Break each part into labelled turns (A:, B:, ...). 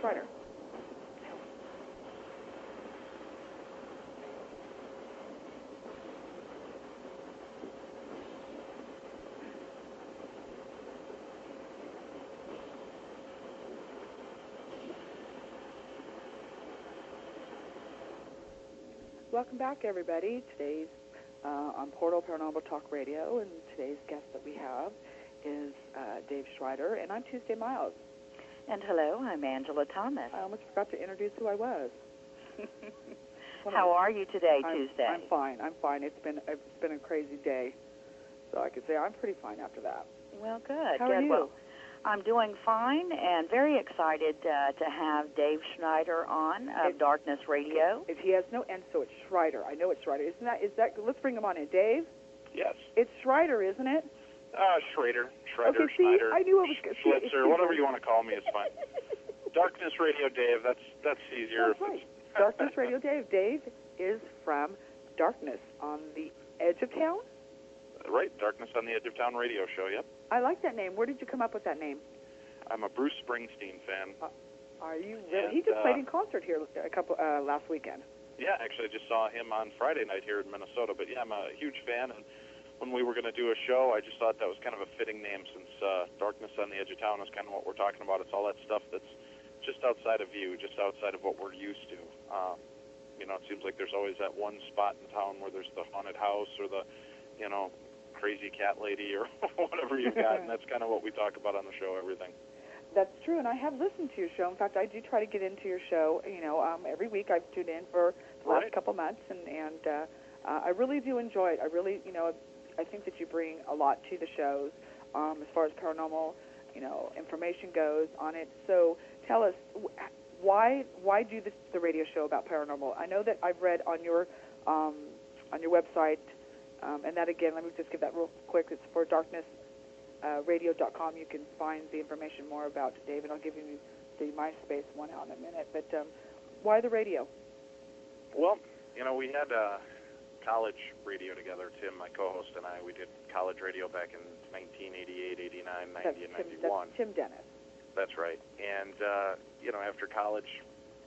A: Srider. Welcome back, everybody. Today's on Portal Paranormal Talk Radio, and today's guest that we have is Dave Srider, and I'm Tuesday Miles.
B: And hello, I'm Angela Thomas.
A: I almost forgot to introduce who I was.
B: How are you today, Tuesday?
A: I'm fine. It's been a crazy day, so I could say I'm pretty fine after that.
B: Well, good.
A: How are you?
B: Well, I'm doing fine and very excited to have Dave Srider on of Darkness Radio.
A: If he has no end, so it's Srider. I know it's Srider. Is that? Let's bring him on in. Dave?
C: Yes.
A: It's Srider, isn't it?
C: Srider,
A: okay, see,
C: Snyder,
A: I knew it was
C: Schlitzer, whatever you want to call me is fine. Darkness Radio Dave, that's easier.
A: That's right. Darkness Radio Dave. Dave is from Darkness on the Edge of Town?
C: Right, Darkness on the Edge of Town radio show, yep.
A: I like that name. Where did you come up with that name?
C: I'm a Bruce Springsteen fan.
A: Are you really? He just played in concert here last weekend.
C: Yeah, actually I just saw him on Friday night here in Minnesota, but yeah, I'm a huge fan, and when we were going to do a show, I just thought that was kind of a fitting name since Darkness on the Edge of Town is kind of what we're talking about. It's all that stuff that's just outside of view, just outside of what we're used to. It seems like there's always that one spot in town where there's the haunted house or the, crazy cat lady or whatever you've got, and that's kind of what we talk about on the show, everything.
A: That's true, and I have listened to your show. In fact, I do try to get into your show. Every week I've tuned in for the last couple months, and I really do enjoy it. I really, I think that you bring a lot to the shows as far as paranormal, information goes on it. So tell us, why do the radio show about paranormal? I know that I've read on your website, and that again, let me just give that real quick. It's for darknessradio.com. You can find the information more about Dave, and I'll give you the MySpace one out in a minute. But why the radio?
C: Well, we had college radio together. Tim, my co-host, and I, we did college radio back in 1988, 89, 90, and 91.
A: That's Tim Dennis.
C: That's right. And, after college,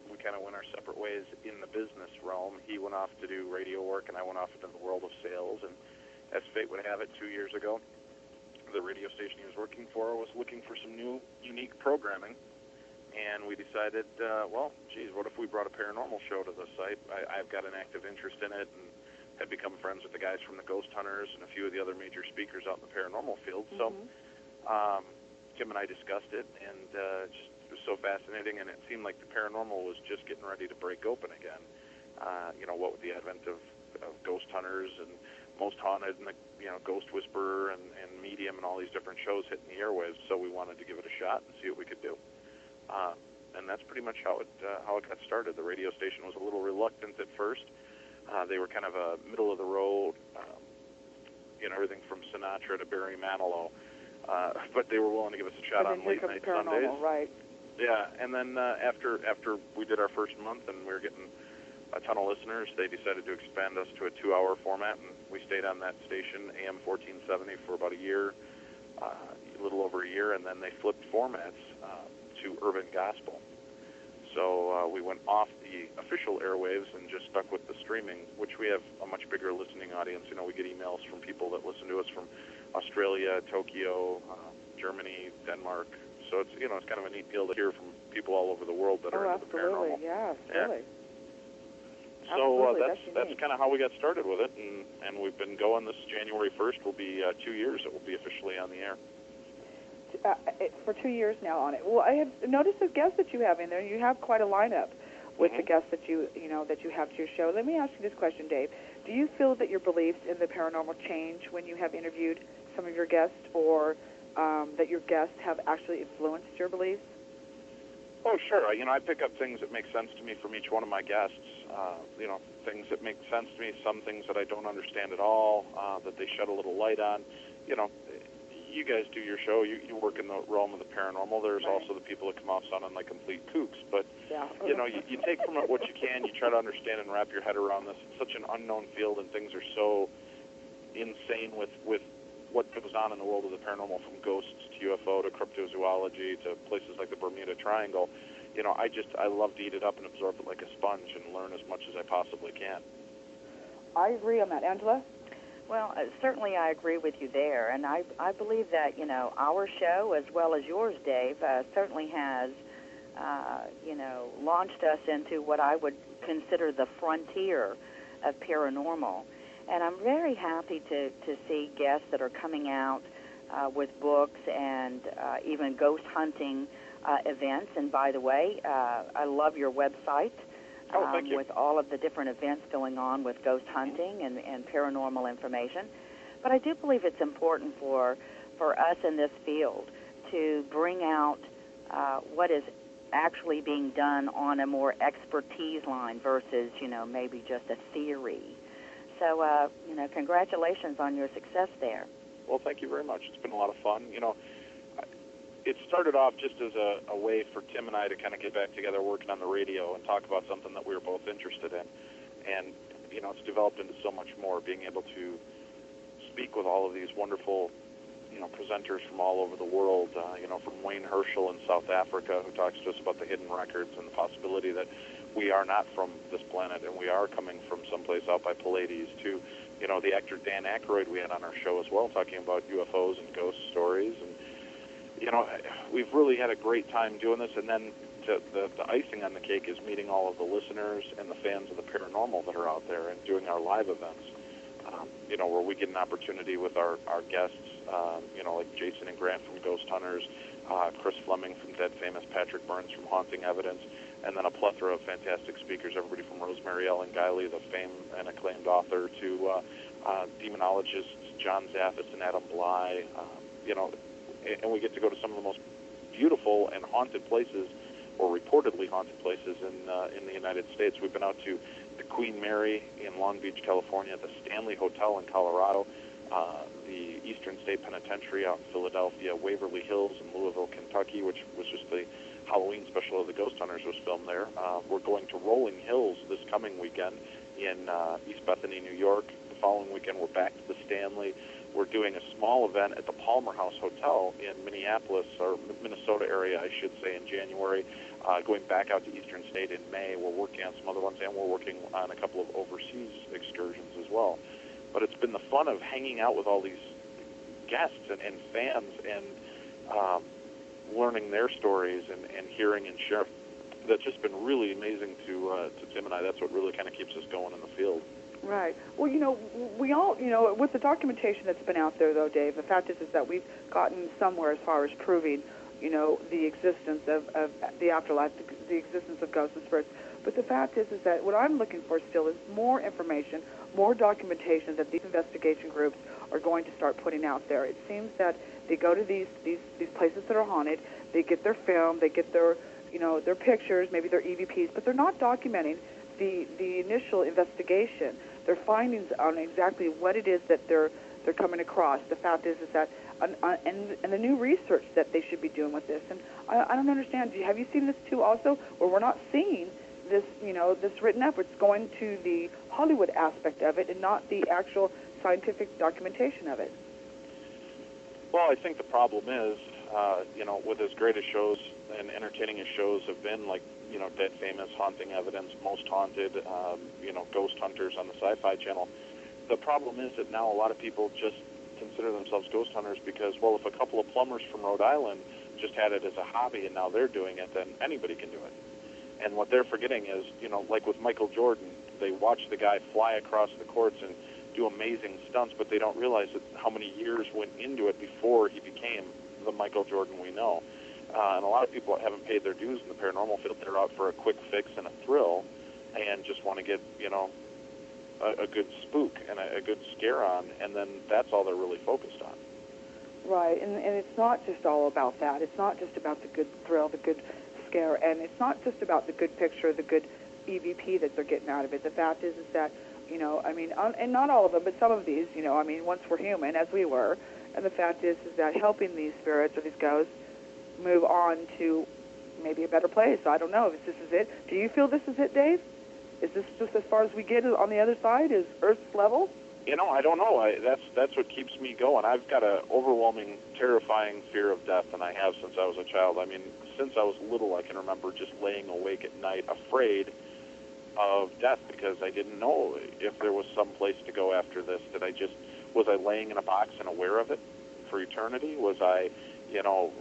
C: we kind of went our separate ways in the business realm. He went off to do radio work, and I went off into the world of sales. And as fate would have it, 2 years ago, the radio station he was working for was looking for some new, unique programming. And we decided, what if we brought a paranormal show to the site? I've got an active interest in it, and had become friends with the guys from the Ghost Hunters and a few of the other major speakers out in the paranormal field. So Tim and I discussed it, and it was so fascinating, and it seemed like the paranormal was just getting ready to break open again. What with the advent of Ghost Hunters and Most Haunted and the Ghost Whisperer and Medium and all these different shows hitting the airwaves. So we wanted to give it a shot and see what we could do. And that's pretty much how it got started. The radio station was a little reluctant at first. They were kind of a middle of the road, everything from Sinatra to Barry Manilow. But they were willing to give us a shot on late night Sundays.
A: Right.
C: Yeah, and then after we did our first month and we were getting a ton of listeners, they decided to expand us to a 2-hour format, and we stayed on that station, AM 1470, for about a year, a little over a year, and then they flipped formats to urban gospel. So we went off the official airwaves and just stuck with the streaming, which we have a much bigger listening audience. We get emails from people that listen to us from Australia, Tokyo, Germany, Denmark. So it's it's kind of a neat deal to hear from people all over the world that are into the paranormal.
A: Yeah, absolutely.
C: So that's kind of how we got started with it, and we've been going. This January 1st will be 2 years. It will be officially on the air.
A: For 2 years now on it. Well, I have noticed the guests that you have in there. You have quite a lineup with the guests that you have to your show. Let me ask you this question, Dave. Do you feel that your beliefs in the paranormal change when you have interviewed some of your guests, or that your guests have actually influenced your beliefs?
C: Oh, sure. I pick up things that make sense to me from each one of my guests. Things that make sense to me, some things that I don't understand at all, that they shed a little light on. You guys do your show. You work in the realm of the paranormal. There's also the people that come off sounding like complete kooks. But, you take from it what you can. You try to understand and wrap your head around this. It's such an unknown field, and things are so insane with what goes on in the world of the paranormal, from ghosts to UFO to cryptozoology to places like the Bermuda Triangle. I love to eat it up and absorb it like a sponge and learn as much as I possibly can.
A: I agree on that. Angela?
B: Well, certainly I agree with you there, and I believe that, our show, as well as yours, Dave, certainly has, launched us into what I would consider the frontier of paranormal. And I'm very happy to see guests that are coming out with books and even ghost hunting events. And by the way, I love your website.
C: Thank you.
B: With all of the different events going on with ghost hunting and paranormal information. But I do believe it's important for us in this field to bring out what is actually being done on a more expertise line versus, maybe just a theory. So, congratulations on your success there.
C: Well, thank you very much. It's been a lot of fun. It started off just as a way for Tim and I to kind of get back together working on the radio and talk about something that we were both interested in. And, it's developed into so much more, being able to speak with all of these wonderful, presenters from all over the world, from Wayne Herschel in South Africa, who talks to us about the hidden records and the possibility that we are not from this planet and we are coming from someplace out by Pleiades, to, the actor Dan Aykroyd we had on our show as well, talking about UFOs and ghost stories. And we've really had a great time doing this, and then the icing on the cake is meeting all of the listeners and the fans of the paranormal that are out there and doing our live events, where we get an opportunity with our guests, like Jason and Grant from Ghost Hunters, Chris Fleming from Dead Famous, Patrick Burns from Haunting Evidence, and then a plethora of fantastic speakers, everybody from Rosemary Ellen Guiley, the famed and acclaimed author, to demonologists John Zaffis and Adam Bly, and we get to go to some of the most beautiful and haunted places, or reportedly haunted places in the United States. We've been out to the Queen Mary in Long Beach, California, the Stanley Hotel in Colorado, the Eastern State Penitentiary out in Philadelphia, Waverly Hills in Louisville, Kentucky, which was just the Halloween special of the Ghost Hunters was filmed there. We're going to Rolling Hills this coming weekend in East Bethany, New York. The following weekend, we're back to the Stanley. We're doing a small event at the Palmer House Hotel in Minneapolis, or Minnesota area, I should say, in January. Going back out to Eastern State in May. We're working on some other ones, and we're working on a couple of overseas excursions as well. But it's been the fun of hanging out with all these guests and fans and learning their stories and hearing and sharing. That's just been really amazing to Tim and I. That's what really kind of keeps us going in the field.
A: Right. Well, we all, with the documentation that's been out there, though, Dave, the fact is that we've gotten somewhere as far as proving, the existence of the afterlife, the existence of ghosts and spirits. But the fact is that what I'm looking for still is more information, more documentation that these investigation groups are going to start putting out there. It seems that they go to these places that are haunted, they get their film, they get their, their pictures, maybe their EVPs, but they're not documenting the initial investigation, their findings on exactly what it is that they're coming across. The fact is that and the new research that they should be doing with this. And I don't understand. Have you seen this too also, where we're not seeing this, this written up? It's going to the Hollywood aspect of it and not the actual scientific documentation of it.
C: Well, I think the problem is, with as great as shows and entertaining as shows have been, like, Dead Famous, Haunting Evidence, Most Haunted, Ghost Hunters on the Sci-Fi Channel, the problem is that now a lot of people just consider themselves ghost hunters because, well, if a couple of plumbers from Rhode Island just had it as a hobby and now they're doing it, then anybody can do it. And what they're forgetting is, like with Michael Jordan, they watch the guy fly across the courts and do amazing stunts, but they don't realize that how many years went into it before he became the Michael Jordan we know. And a lot of people haven't paid their dues in the paranormal field. They're out for a quick fix and a thrill and just want to get, a good spook and a good scare on, and then that's all they're really focused on.
A: Right, and it's not just all about that. It's not just about the good thrill, the good scare, and it's not just about the good picture, the good EVP that they're getting out of it. The fact is that, and not all of them, but some of these, once we're human, as we were, and the fact is that helping these spirits or these ghosts move on to maybe a better place. I don't know if this is it. Do you feel this is it, Dave? Is this just as far as we get on the other side? Is Earth's level?
C: I don't know. That's what keeps me going. I've got an overwhelming, terrifying fear of death, and I have since I was a child. I mean, since I was little, I can remember just laying awake at night, afraid of death because I didn't know if there was some place to go after this. Was I laying in a box and aware of it for eternity? Was I,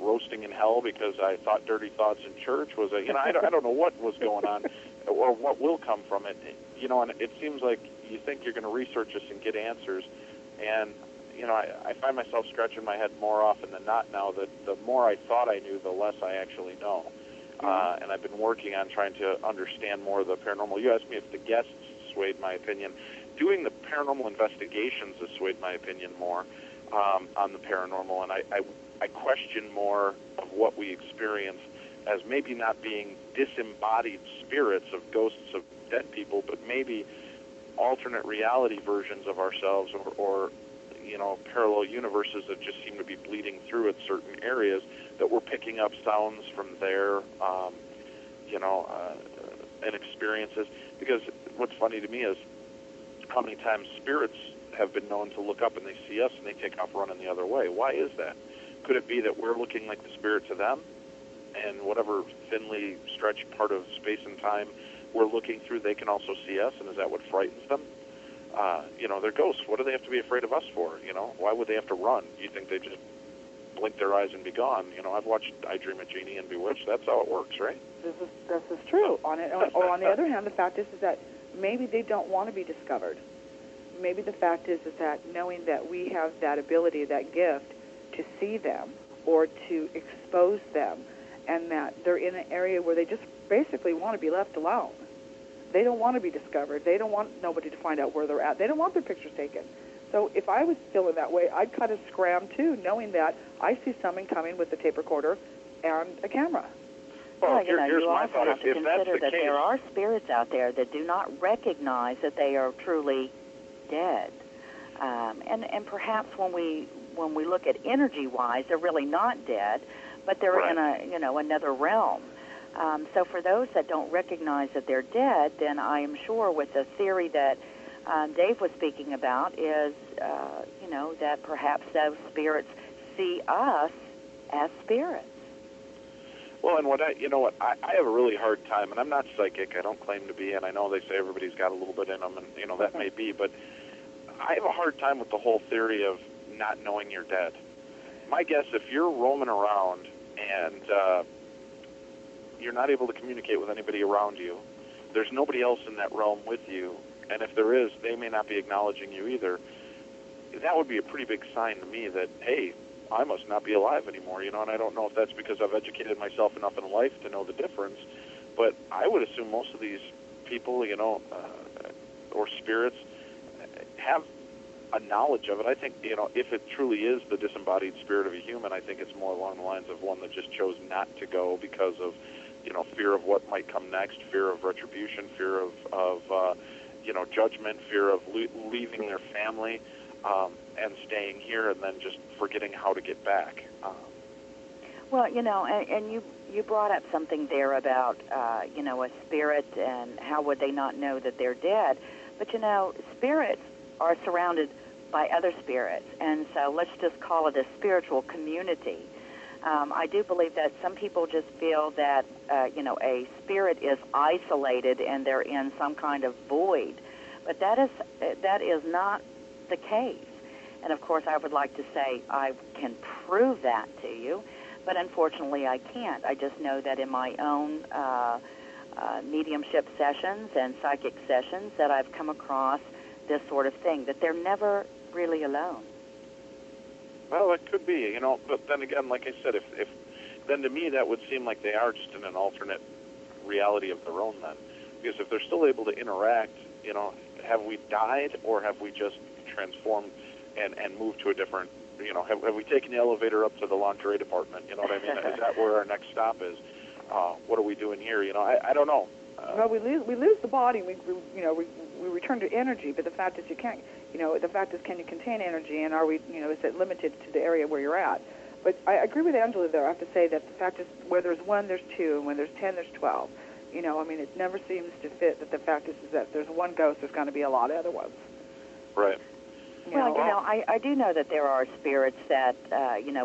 C: roasting in hell because I thought dirty thoughts in church? Was I, I don't know what was going on or what will come from it. And it seems like you think you're going to research this and get answers. And, I find myself scratching my head more often than not now that the more I thought I knew, the less I actually know. And I've been working on trying to understand more of the paranormal. You asked me if the guests swayed my opinion. Doing the paranormal investigations has swayed my opinion more on the paranormal, and I question more of what we experience as maybe not being disembodied spirits of ghosts of dead people, but maybe alternate reality versions of ourselves or parallel universes that just seem to be bleeding through at certain areas that we're picking up sounds from there, and experiences. Because what's funny to me is how many times spirits have been known to look up and they see us and they take off running the other way. Why is that? Could it be that we're looking like the spirit to them, and whatever thinly stretched part of space and time we're looking through, they can also see us, and is that what frightens them? They're ghosts. What do they have to be afraid of us for? Why would they have to run? You think they just blink their eyes and be gone? I've watched I Dream of Jeannie and Bewitched. That's how it works, right?
A: This is true. On the other hand, the fact is that maybe they don't want to be discovered. Maybe the fact is that knowing that we have that ability, that gift, to see them or to expose them, and that they're in an area where they just basically want to be left alone. They don't want to be discovered. They don't want nobody to find out where they're at. They don't want their pictures taken. So if I was feeling that way, I'd kind of scram too, knowing that I see someone coming with a tape recorder and a camera.
B: Well,
C: here's
B: you
C: my
B: also
C: thought.
B: have to
C: If that's
B: consider
C: the
B: that
C: case,
B: there are spirits out there that do not recognize that they are truly dead. And perhaps when we look at energy-wise, they're really not dead, but they're
C: right.
B: in another realm. So for those that don't recognize that they're dead, then I am sure with the theory that Dave was speaking about is, that perhaps those spirits see us as spirits.
C: Well, and I have a really hard time, and I'm not psychic. I don't claim to be, and I know they say everybody's got a little bit in them, and that may be, but I have a hard time with the whole theory of not knowing you're dead. My guess, if you're roaming around and you're not able to communicate with anybody around you, there's nobody else in that realm with you, and if there is, they may not be acknowledging you either. That would be a pretty big sign to me that, hey, I must not be alive anymore, and I don't know if that's because I've educated myself enough in life to know the difference, but I would assume most of these people, or spirits, have a knowledge of it. I think, if it truly is the disembodied spirit of a human, I think it's more along the lines of one that just chose not to go because of, fear of what might come next, fear of retribution, fear of judgment, fear of leaving their family, and staying here and then just forgetting how to get back.
B: Well, and you brought up something there about, a spirit and how would they not know that they're dead. But, spirits are surrounded by other spirits, and so let's just call it a spiritual community. I do believe that some people just feel that, a spirit is isolated and they're in some kind of void, but that is not the case. And, of course, I would like to say I can prove that to you, but unfortunately I can't. I just know that in my own mediumship sessions and psychic sessions that I've come across this sort of thing, that they're never really alone.
C: Well, it could be, but then again, like I said, if then to me that would seem like they are just in an alternate reality of their own then. Because if they're still able to interact, have we died or have we just transformed and moved to a different, have we taken the elevator up to the lingerie department? You know what I mean? Is that where our next stop is? What are we doing here? I don't know.
A: Well, we lose the body. We return to energy, but the fact is you can't. The fact is, can you contain energy, and are we? Is it limited to the area where you're at? But I agree with Angela there. I have to say that the fact is, where there's 1, there's 2, and when there's 10, there's 12. It never seems to fit that the fact is that there's one ghost, there's going to be a lot of other ones.
C: Right.
B: I do know that there are spirits that,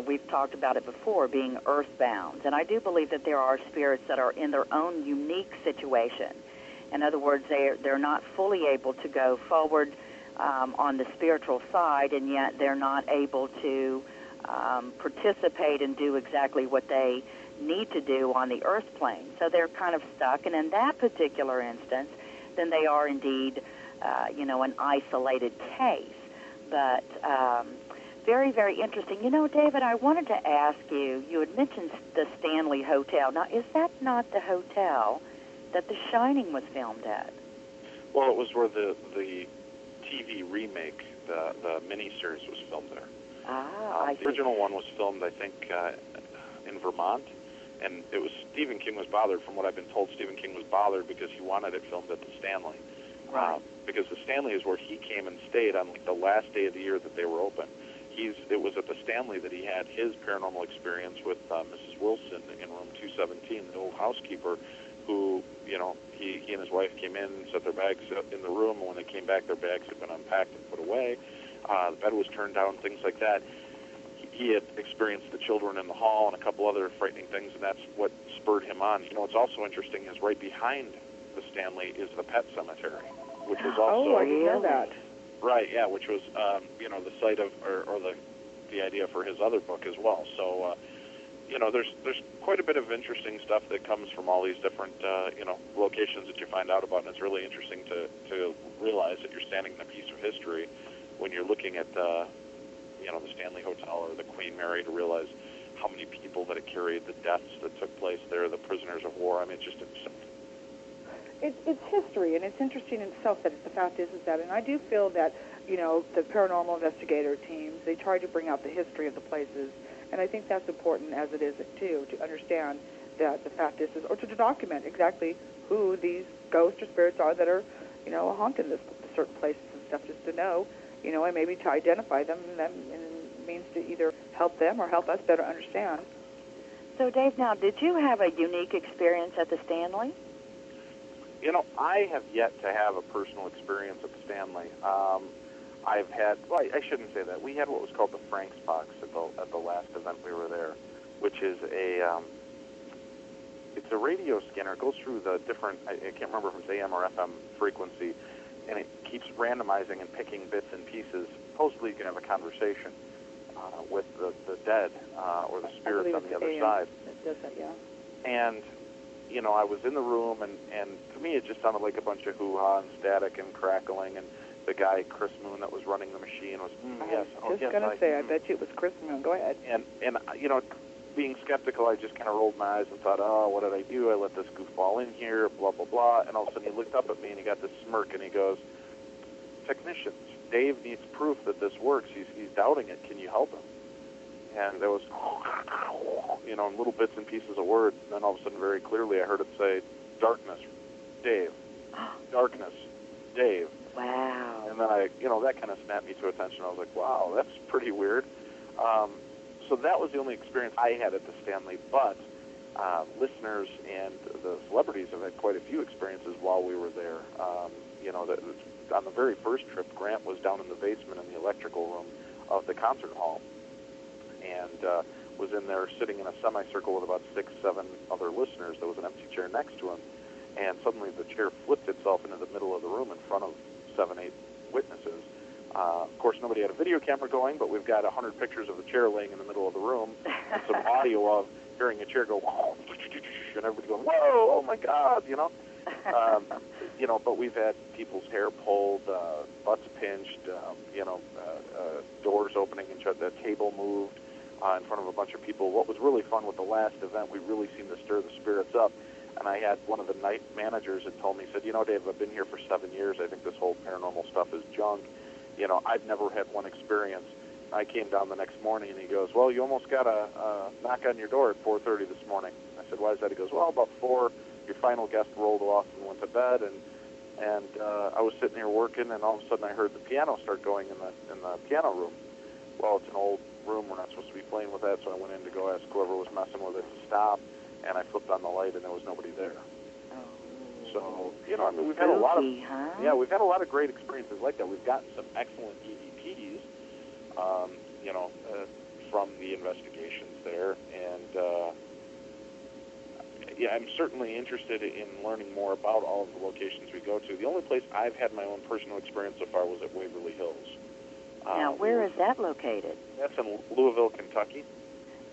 B: we've talked about it before, being earthbound. And I do believe that there are spirits that are in their own unique situation. In other words, they're not fully able to go forward on the spiritual side, and yet they're not able to participate and do exactly what they need to do on the earth plane. So they're kind of stuck. And in that particular instance, then they are indeed, an isolated case. But very, very interesting. David, I wanted to ask you, you had mentioned the Stanley Hotel. Now, is that not the hotel that The Shining was filmed at?
C: Well, it was where the TV remake, the miniseries, was filmed there.
B: I see.
C: The original one was filmed, I think, in Vermont, and it was Stephen King was bothered. From what I've been told, Stephen King was bothered because he wanted it filmed at the Stanley.
B: Right.
C: Because the Stanley is where he came and stayed on the last day of the year that they were open. It was at the Stanley that he had his paranormal experience with Mrs. Wilson in room 217, the old housekeeper, who, he and his wife came in and set their bags in the room, and when they came back, their bags had been unpacked and put away. The bed was turned down, things like that. He had experienced the children in the hall and a couple other frightening things, and that's what spurred him on. What's also interesting is right behind the Stanley is the pet cemetery, which was also...
A: Oh, I didn't know that.
C: Right, yeah, which was, the site of, or the idea for his other book as well. So, there's quite a bit of interesting stuff that comes from all these different, locations that you find out about, and it's really interesting to realize that you're standing in a piece of history when you're looking at, the Stanley Hotel or the Queen Mary, to realize how many people that it carried, the deaths that took place there, the prisoners of war. I mean, it's just insane.
A: It's history, and it's interesting in itself. That the fact is that, and I do feel that, the paranormal investigator teams, they try to bring out the history of the places, and I think that's important as it is too, to understand that the fact is, or to document exactly who these ghosts or spirits are that are, haunting this certain places and stuff, just to know, and maybe to identify them, and it means to either help them or help us better understand.
B: So, Dave, now, did you have a unique experience at the Stanley?
C: I have yet to have a personal experience at the Stanley. I've had, I shouldn't say that. We had what was called the Frank's box at the last event we were there, which is it's a radio scanner. It goes through the different, I can't remember if it's AM or FM frequency, and it keeps randomizing and picking bits and pieces. Supposedly you can have a conversation with the dead or the spirits on the other side.
A: It does that, yeah.
C: And I was in the room, and to me it just sounded like a bunch of hoo-ha and static and crackling, and the guy, Chris Moon, that was running the machine was, yes.
A: I was just going to say, I bet you it was Chris Moon. Go ahead.
C: And being skeptical, I just kind of rolled my eyes and thought, oh, what did I do? I let this goofball in here, blah, blah, blah. And all of a sudden he looked up at me, and he got this smirk, and he goes, technicians, Dave needs proof that this works. He's doubting it. Can you help him? And there was, in little bits and pieces of words. And then all of a sudden, very clearly, I heard it say, darkness, Dave. Darkness, Dave.
B: Wow.
C: And then that kind of snapped me to attention. I was like, wow, that's pretty weird. So that was the only experience I had at the Stanley. But listeners and the celebrities have had quite a few experiences while we were there. On the very first trip, Grant was down in the basement in the electrical room of the concert hall, and was in there sitting in a semicircle with about 6, 7 other listeners. There was an empty chair next to him, and suddenly the chair flipped itself into the middle of the room in front of 7, 8 witnesses. Of course, nobody had a video camera going, but we've got 100 pictures of the chair laying in the middle of the room, and some audio of hearing a chair go, and everybody going, whoa, oh my God, but we've had people's hair pulled, butts pinched, doors opening and shut, the table moved in front of a bunch of people. What was really fun with the last event, we really seemed to stir the spirits up. And I had one of the night managers that told me, said, Dave, I've been here for 7 years. I think this whole paranormal stuff is junk. I've never had one experience. I came down the next morning, and he goes, well, you almost got a knock on your door at 4:30 this morning. I said, why is that? He goes, well, about 4, your final guest rolled off and went to bed, and I was sitting here working, and all of a sudden I heard the piano start going in the piano room. Well, it's an old room. We're not supposed to be playing with that, so I went in to go ask whoever was messing with it to stop, and I flipped on the light, and there was nobody there. So, we've had a lot of, we've had a lot of great experiences like that. We've gotten some excellent EVPs from the investigations there. And yeah, I'm certainly interested in learning more about all of the locations we go to. The only place I've had my own personal experience so far was at Waverly Hills.
B: Now, where is that located?
C: That's in Louisville, Kentucky.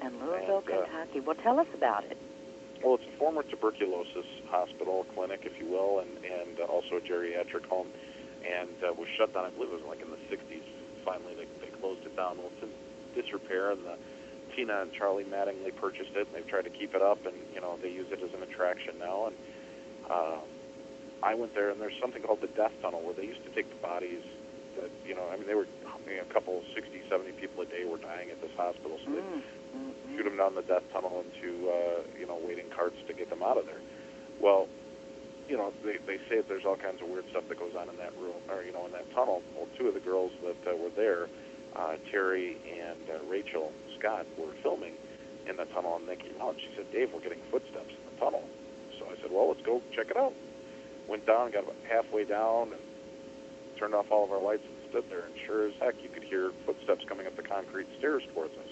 B: In Louisville, Kentucky. Well, tell us about it.
C: Well, it's a former tuberculosis hospital, clinic, if you will, and also a geriatric home, and was shut down, I believe it was like in the 60s. Finally, they closed it down. Well, it's in disrepair, and Tina and Charlie Mattingly purchased it, and they've tried to keep it up, and, they use it as an attraction now. And I went there, and there's something called the death tunnel, where they used to take the bodies that, they were a couple, 60, 70 people a day were dying at this hospital, so they shoot them down the death tunnel into, waiting carts to get them out of there. Well, they say that there's all kinds of weird stuff that goes on in that room, or, in that tunnel. Well, two of the girls that were there, Terry and Rachel Scott, were filming in the tunnel, and they came out, and she said, "Dave, we're getting footsteps in the tunnel." So I said, "Well, let's go check it out." Went down, got about halfway down, and turned off all of our lights and stood there, and sure as heck, you could hear footsteps coming up the concrete stairs towards us.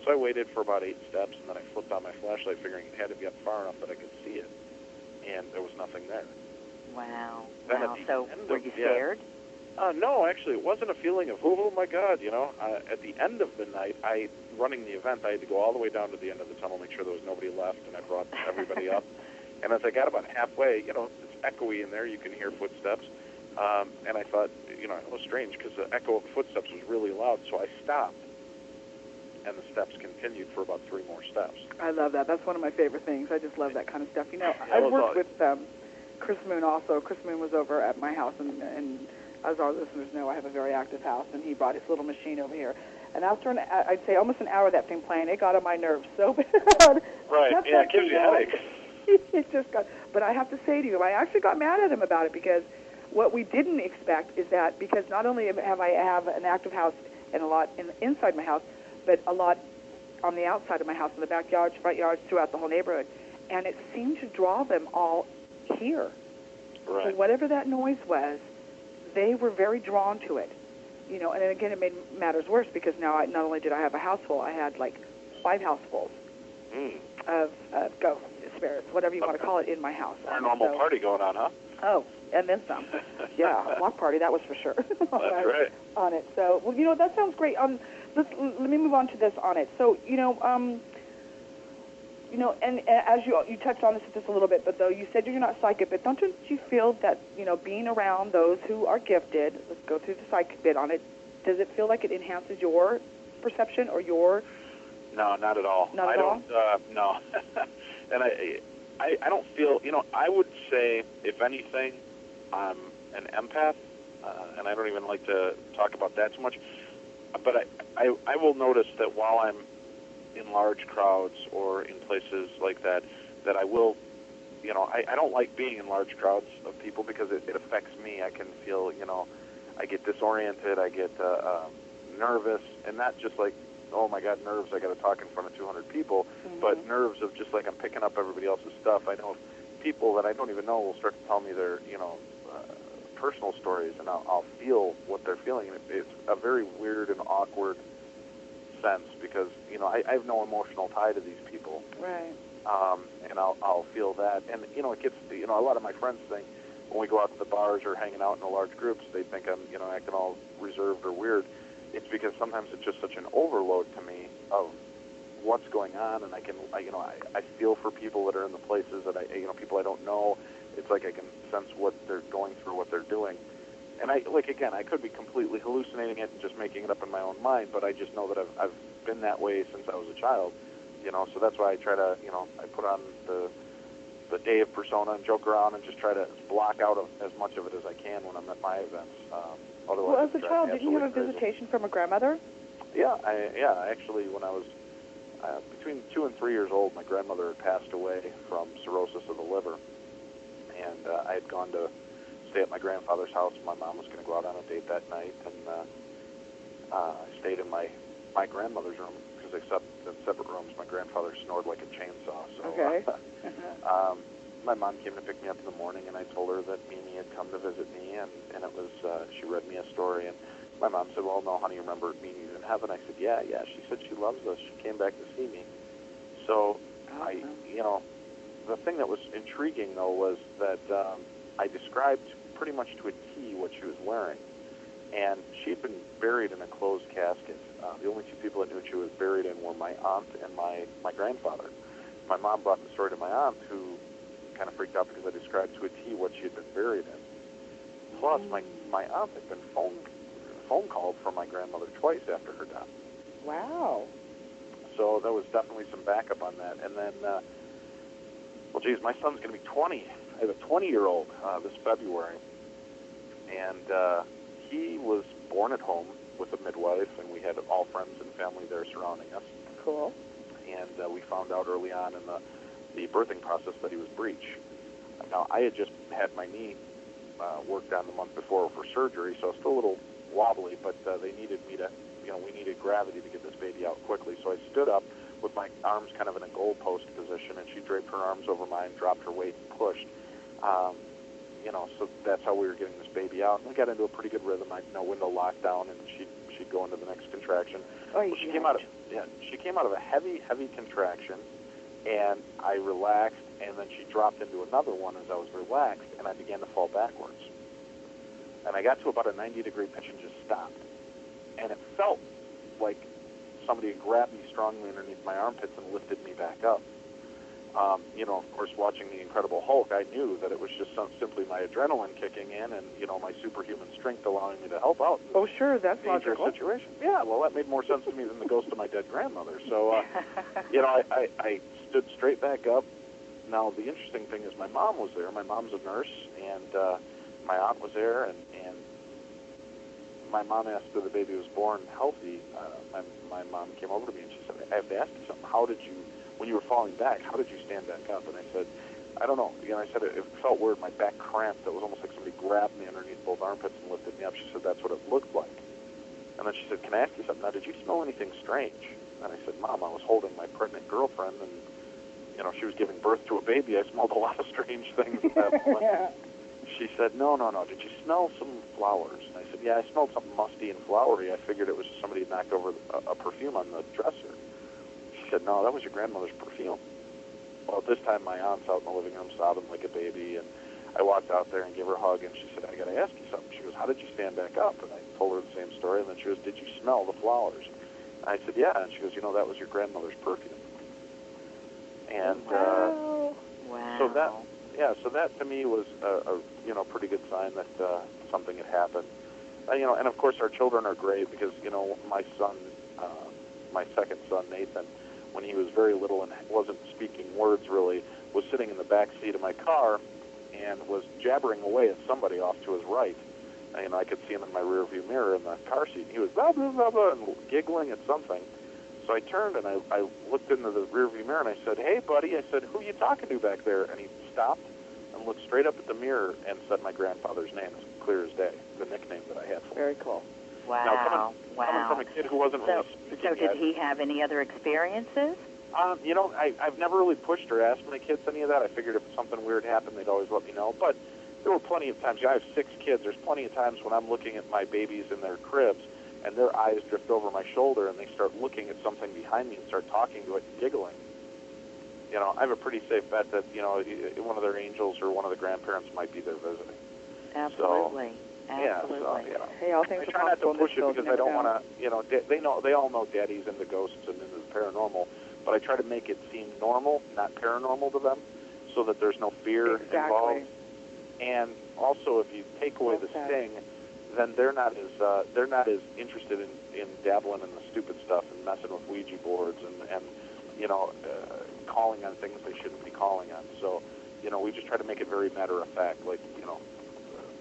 C: So I waited for about 8 steps, and then I flipped on my flashlight, figuring it had to be up far enough that I could see it, and there was nothing there.
B: Wow.
C: Then
B: wow. So were you scared?
C: No, actually, it wasn't a feeling of, oh my God, at the end of the night, running the event, I had to go all the way down to the end of the tunnel, make sure there was nobody left, and I brought everybody up. And as I got about halfway, it's echoey in there, you can hear footsteps, and I thought, it was strange, because the echo of the footsteps was really loud, so I stopped, and the steps continued for about 3 more steps.
A: I love that. That's one of my favorite things. I just love that kind of stuff. I worked with Chris Moon also. Chris Moon was over at my house, and as our listeners know, I have a very active house, and he brought his little machine over here. And after, I'd say, almost an hour of that thing playing, it got on my nerves so bad.
C: Right, yeah, it gives you headaches.
A: It just got, but I have to say to you, I actually got mad at him about it, because what we didn't expect is that, because not only have I have an active house and a lot inside my house, but a lot on the outside of my house, in the backyards, front yards, throughout the whole neighborhood. And it seemed to draw them all here.
C: Right.
A: So whatever that noise was, they were very drawn to it. And then again, it made matters worse, because now not only did I have a house full, I had like 5 housefuls of ghosts, spirits, whatever you want to call it, in my house.
C: A normal party going on, huh?
A: Oh, and then some. Yeah, a block party, that was for sure.
C: That's right.
A: On it. So, well, that sounds great. Let me move on to this on it. So, and as you touched on this just a little bit, but though you said you're not psychic, but don't you feel that, being around those who are gifted, let's go through the psychic bit on it, does it feel like it enhances your perception or your...
C: No, not at all.
A: Not at all?
C: No. And I don't feel, I would say, if anything, I'm an empath, and I don't even like to talk about that too much, but I will notice that while I'm in large crowds or in places like that, that I will, I don't like being in large crowds of people, because it affects me. I can feel, I get disoriented, I get nervous, and not just like, oh my God, nerves, I got to talk in front of 200 people, but nerves of just like I'm picking up everybody else's stuff. I know people that I don't even know will start to tell me their, personal stories, and I'll feel what they're feeling. And it's a very weird and awkward sense, because, I have no emotional tie to these people.
A: Right.
C: And I'll feel that. And, it gets, a lot of my friends think when we go out to the bars or hanging out in the large groups, they think I'm, acting all reserved or weird. It's because sometimes it's just such an overload to me of what's going on, and I feel for people that are in the places that people I don't know. It's like I can sense what they're going through, what they're doing. And I could be completely hallucinating it and just making it up in my own mind, but I just know that I've been that way since I was a child, so that's why I try to, I put on the Dave persona and joke around and just try to block out as much of it as I can when I'm at my events. Otherwise,
A: well, as a child, didn't you have a visitation from a grandmother?
C: Yeah, actually, when I was between 2 and 3 years old, my grandmother had passed away from cirrhosis of the liver, and I had gone to stay at my grandfather's house. My mom was going to go out on a date that night, and I stayed in my grandmother's room, because they slept in separate rooms. My grandfather snored like a chainsaw. So,
A: okay.
C: My mom came to pick me up in the morning, and I told her that Mimi had come to visit me, and it was she read me a story, and My mom said, well, no, honey, remember meeting you in heaven? I said, yeah. She said she loves us. She came back to see me. So the thing that was intriguing, though, was that I described pretty much to a T what she was wearing. And she had been buried in a closed casket. The only two people that knew she was buried in were my aunt and my grandfather. My mom brought the story to my aunt, who kind of freaked out because I described to a T what she had been buried in. Plus, my aunt had been phone called from my grandmother twice after her death.
A: Wow.
C: So there was definitely some backup on that. And then, well, geez, my son's going to be 20. I have a 20-year-old this February. And he was born at home with a midwife, and we had all friends and family there surrounding us.
A: Cool.
C: And we found out early on in the birthing process that he was breech. Now, I had just had my knee worked on the month before for surgery, so I was still a little wobbly, but they needed me to, we needed gravity to get this baby out quickly. So I stood up with my arms kind of in a goalpost position, and she draped her arms over mine, dropped her weight, and pushed. So that's how we were getting this baby out. And we got into a pretty good rhythm. Window locked down, and she'd go into the next contraction.
A: Oh,
C: well, she came out of a heavy contraction, and I relaxed, and then she dropped into another one as I was relaxed, and I began to fall backwards. And I got to about a 90-degree pitch and just stopped. And it felt like somebody had grabbed me strongly underneath my armpits and lifted me back up. Of course, watching The Incredible Hulk, I knew that it was just simply my adrenaline kicking in and, my superhuman strength allowing me to help out.
A: Oh, sure, that's
C: dangerous
A: logical.
C: Situation. Yeah, well, that made more sense to me than the ghost of my dead grandmother. So, I stood straight back up. Now, the interesting thing is my mom was there. My mom's a nurse, and my aunt was there, and my mom asked if the baby was born healthy. My mom came over to me, and she said, I have to ask you something. How did you, when you were falling back, how did you stand back up? And I said, I don't know. I said it felt weird. My back cramped. It was almost like somebody grabbed me underneath both armpits and lifted me up. She said, that's what it looked like. And then she said, can I ask you something? Now, did you smell anything strange? And I said, Mom, I was holding my pregnant girlfriend, and, she was giving birth to a baby. I smelled a lot of strange things at that point.
A: Yeah.
C: She said, no. Did you smell some flowers? And I said, yeah, I smelled something musty and flowery. I figured it was just somebody had knocked over a perfume on the dresser. She said, no, that was your grandmother's perfume. Well, at this time, my aunt's out in the living room sobbing like a baby, and I walked out there and gave her a hug, and she said, I got to ask you something. She goes, how did you stand back up? And I told her the same story, and then she goes, did you smell the flowers? And I said, yeah. And she goes, that was your grandmother's perfume. And
A: Wow.
C: so that to me was a pretty good sign that something had happened. And of course our children are great because my son, my second son Nathan, when he was very little and wasn't speaking words really, was sitting in the back seat of my car and was jabbering away at somebody off to his right. And I could see him in my rearview mirror in the car seat. He was blah blah blah blah and giggling at something. So I turned and I looked into the rearview mirror and I said, hey, buddy, I said, who are you talking to back there? And he stopped and looked straight up at the mirror and said my grandfather's name as clear as day, the nickname that I had for him.
A: Very cool.
B: Wow.
C: Now, coming from a kid who wasn't really speaking
B: So did he have any other experiences?
C: I've never really pushed or asked my kids any of that. I figured if something weird happened, they'd always let me know. But there were plenty of times. I have 6 kids. There's plenty of times when I'm looking at my babies in their cribs and their eyes drift over my shoulder and they start looking at something behind me and start talking to it and giggling. I have a pretty safe bet that, one of their angels or one of the grandparents might be there visiting.
B: Absolutely.
C: So,
B: Absolutely.
C: Yeah, so,
A: Hey, all things
C: I
A: are
C: try not to
A: possible in
C: push
A: this
C: it
A: field,
C: because
A: you
C: I don't
A: never
C: want to, they all know Daddy's into ghosts and into the paranormal, but I try to make it seem normal, not paranormal to them, so that there's no fear involved. And also, if you take away the sting, then they're not as interested in dabbling in the stupid stuff and messing with Ouija boards and calling on things they shouldn't be calling on. So, we just try to make it very matter of fact, like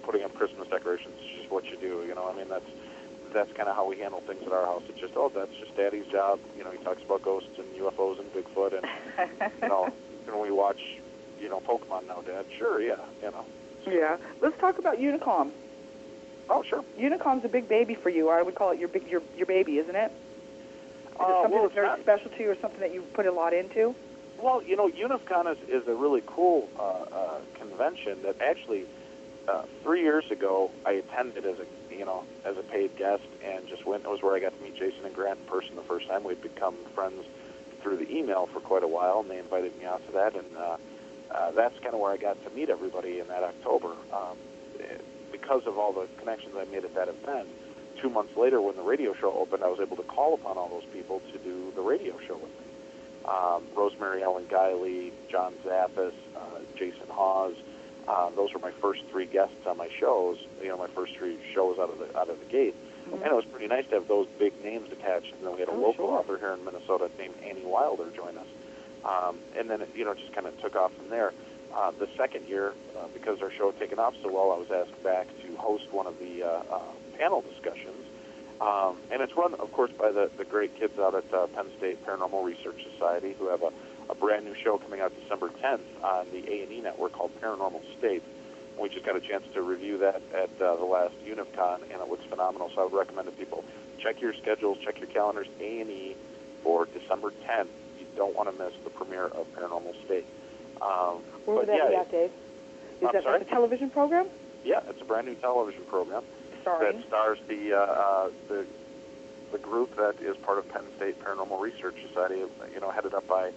C: putting up Christmas decorations is just what you do. That's kind of how we handle things at our house. It's just, that's just Daddy's job. He talks about ghosts and UFOs and Bigfoot, and can we watch Pokemon now, Dad? Sure, yeah,
A: Yeah. Let's talk about Unicom.
C: Oh, sure.
A: Unicom's a big baby for you. I would call it your baby, isn't it? Is it something that's very special to you or something that you put a lot into?
C: Well, Unicon is a really cool convention that actually 3 years ago, I attended as a paid guest, and just went. It was where I got to meet Jason and Grant in person the first time. We'd become friends through the email for quite a while, and they invited me out to that, and that's kind of where I got to meet everybody in that October. Because of all the connections I made at that event, 2 months later, when the radio show opened, I was able to call upon all those people to do the radio show with me. Rosemary Ellen Guiley, John Zappis, Jason Hawes. Those were my first 3 guests on my shows. My first 3 shows out of the gate, and it was pretty nice to have those big names attached. And then we had a local author here in Minnesota named Annie Wilder join us, and then it just kind of took off from there. The second year, because our show had taken off so well, I was asked back to host one of the panel discussions, and it's run, of course, by the great kids out at Penn State Paranormal Research Society, who have a brand new show coming out December 10th on the A&E network called Paranormal State. We just got a chance to review that at the last UNIVCon, and it looks phenomenal. So I would recommend to people, check your schedules, check your calendars, A&E for December 10th. You don't want to miss the premiere of Paranormal State.
A: Where would that be at, Dave? Is that a television program?
C: Yeah, it's a brand new television program that stars the group that is part of Penn State Paranormal Research Society, headed up by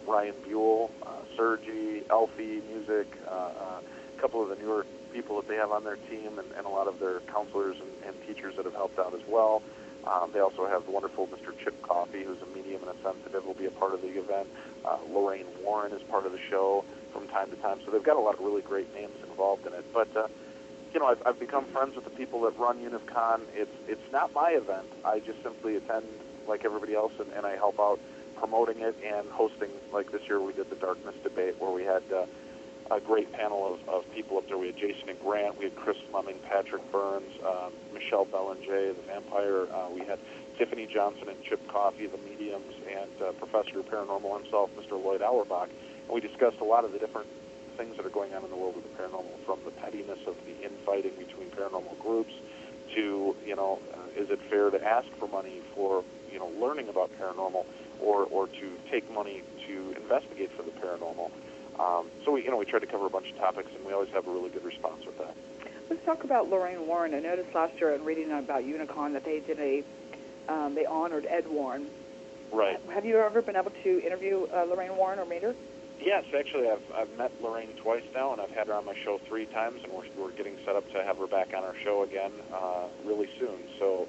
C: Ryan Buell, Sergi, Elfie Music, a couple of the newer people that they have on their team, and a lot of their counselors and teachers that have helped out as well. They also have the wonderful Mr. Chip Coffey, who's a medium and a sensitive, will be a part of the event. Lorraine Warren is part of the show from time to time. So they've got a lot of really great names involved in it. But, I've become friends with the people that run UNIVCon. It's not my event. I just simply attend like everybody else, and I help out promoting it and hosting. Like this year we did the Darkness Debate, where we had a great panel of people up there. We had Jason and Grant, we had Chris Fleming, Patrick Burns, Michelle Belanger, the Vampire. We had Tiffany Johnson and Chip Coffey, the mediums, and Professor of Paranormal himself, Mr. Lloyd Auerbach. And we discussed a lot of the different things that are going on in the world of the paranormal, from the pettiness of the infighting between paranormal groups to, is it fair to ask for money for, learning about paranormal, or to take money to investigate for the paranormal. So we tried to cover a bunch of topics, and we always have a really good response with that.
A: Let's talk about Lorraine Warren. I noticed last year in reading about Unicon that they did they honored Ed Warren.
C: Right.
A: Have you ever been able to interview Lorraine Warren or meet her?
C: Yes, actually, I've met Lorraine twice now, and I've had her on my show 3 times, and we're getting set up to have her back on our show again really soon. So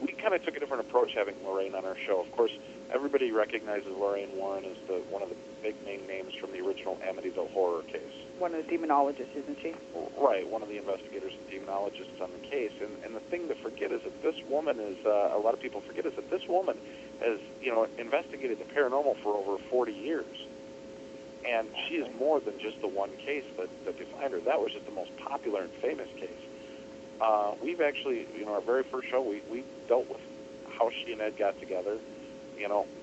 C: we kind of took a different approach having Lorraine on our show. Of course, everybody recognizes Lorraine Warren as one of the big name names from the original Amityville horror case.
A: One of the demonologists, isn't she?
C: Right, one of the investigators and demonologists on the case. And the thing to forget is that this woman is, a lot of people forget, is that this woman has, investigated the paranormal for over 40 years. And she is more than just the one case that defined her. That was just the most popular and famous case. We've actually, our very first show, we dealt with how she and Ed got together,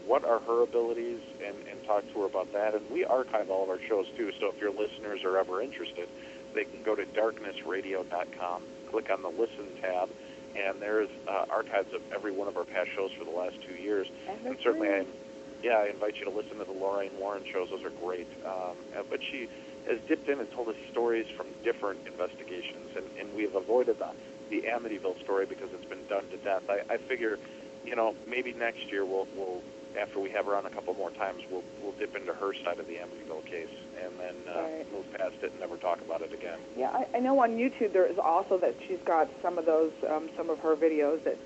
C: what are her abilities, and talk to her about that. And we archive all of our shows, too, so if your listeners are ever interested, they can go to darknessradio.com, click on the Listen tab, and there's archives of every one of our past shows for the last 2 years. And certainly, I invite you to listen to the Lorraine Warren shows. Those are great. But she has dipped in and told us stories from different investigations, and we have avoided the Amityville story because it's been done to death. I figure, maybe next year we'll after we have her on a couple more times, we'll dip into her side of the Amityville case, and then move past it and never talk about it again.
A: Yeah, I know on YouTube there is also that she's got some of those, some of her videos that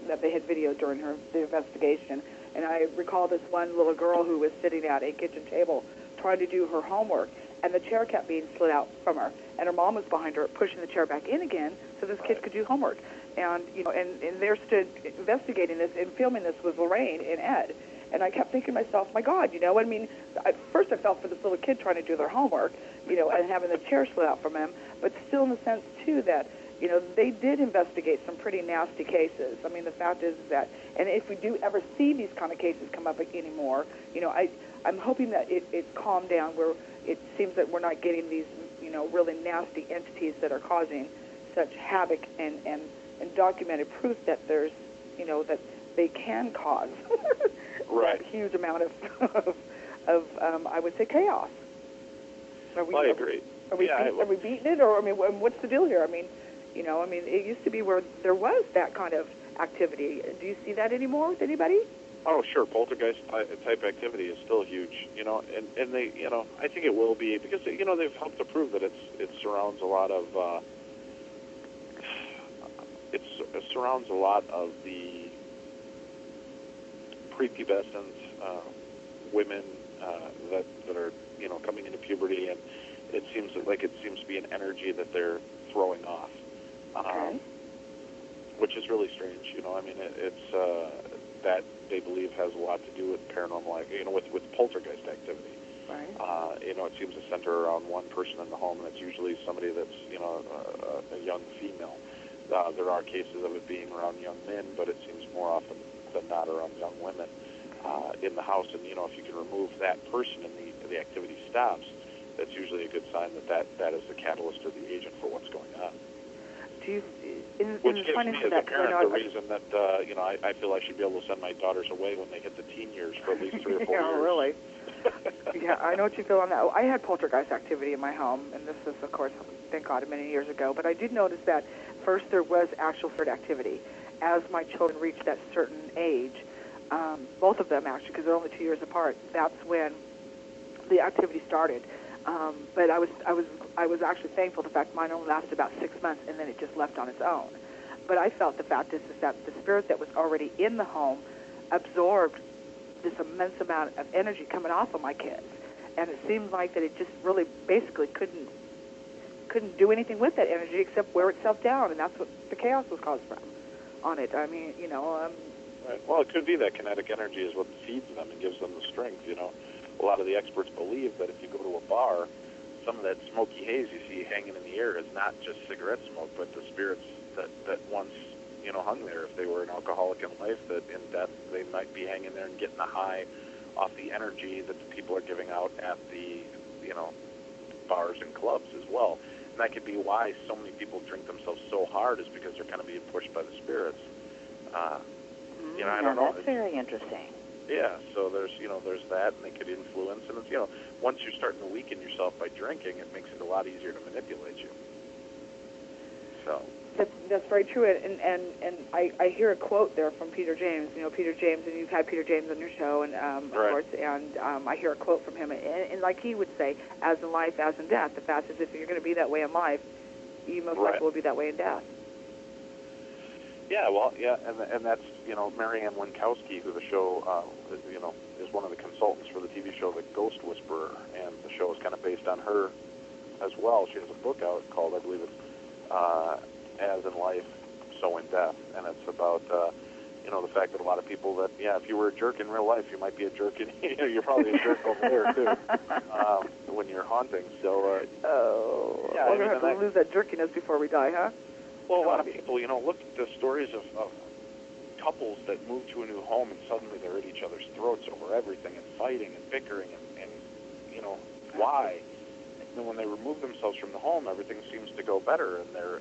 A: that they had videoed during the investigation. And I recall this one little girl who was sitting at a kitchen table trying to do her homework, and the chair kept being slid out from her, and her mom was behind her pushing the chair back in again so this kid could do homework. And and there stood investigating this and filming this was Lorraine and Ed. And I kept thinking to myself, my God, at first I felt for this little kid trying to do their homework, and having the chair slid out from him, but still in the sense, too, that, they did investigate some pretty nasty cases. I mean, the fact is that, and if we do ever see these kind of cases come up anymore, I'm hoping that it calmed down where it seems that we're not getting these, really nasty entities that are causing such havoc and documented proof that there's, that they can cause
C: right.
A: that huge amount of I would say, chaos.
C: I agree.
A: Are we beating it, or I mean, what's the deal here? I mean, it used to be where there was that kind of activity. Do you see that anymore with anybody?
C: Oh, sure. Poltergeist type activity is still huge, and they, I think it will be because, they've helped to prove that it surrounds a lot of, it surrounds a lot of the prepubescent women that are, coming into puberty, and it seems to be an energy that they're throwing off, which is really strange. It's that they believe has a lot to do with paranormal, with poltergeist activity.
A: Right.
C: It seems to center around one person in the home, and it's usually somebody that's, a young female. There are cases of it being around young men, but it seems more often than not around young women in the house. And, if you can remove that person and the activity stops, that's usually a good sign that is the catalyst or the agent for what's going on. Which gives me as a parent the reason that, I feel I should be able to send my daughters away when they hit the teen years for at least 3 or 4 years.
A: Really? Yeah, I know what you feel on that. I had poltergeist activity in my home, and this is, of course, thank God, many years ago. But I did notice that first there was actual spirit activity. As my children reached that certain age, both of them actually, because they're only 2 years apart, that's when the activity started. But I was actually thankful the fact mine only lasted about 6 months, and then it just left on its own. But I felt the fact is that the spirit that was already in the home absorbed this immense amount of energy coming off of my kids, and it seemed like that it just really basically couldn't do anything with that energy except wear itself down, and that's what the chaos was caused from on it. I mean,
C: Right. Well, it could be that kinetic energy is what feeds them and gives them the strength. A lot of the experts believe that if you go to a bar, some of that smoky haze you see hanging in the air is not just cigarette smoke, but the spirits that once, hung there. If they were an alcoholic in life, that in death they might be hanging there and getting a high off the energy that the people are giving out at the, bars and clubs as well. And that could be why so many people drink themselves so hard, is because they're kind of being pushed by the spirits. I don't know.
B: That's very interesting.
C: Yeah, so there's that, and they could influence, and it's, once you're starting to weaken yourself by drinking, it makes it a lot easier to manipulate you. So
A: that's very true, and I hear a quote there from Peter James. Peter James, and you've had Peter James on your show, and of course, and I hear a quote from him, and like he would say, as in life, as in death. The fact is, if you're going to be that way in life, you most likely will be that way in death.
C: Yeah, well, yeah, and that's, Marianne Winkowski, who the show, is one of the consultants for the TV show The Ghost Whisperer, and the show is kind of based on her as well. She has a book out called, I believe it's As in Life, So in Death, and it's about, the fact that a lot of people that, if you were a jerk in real life, you might be a jerk in, you're probably a jerk over there, too, when you're haunting, so,
A: we're going to have to lose that jerkiness before we die, huh?
C: Well, a lot of people, look at the stories of couples that move to a new home and suddenly they're at each other's throats over everything and fighting and bickering and why? And when they remove themselves from the home, everything seems to go better, and they're,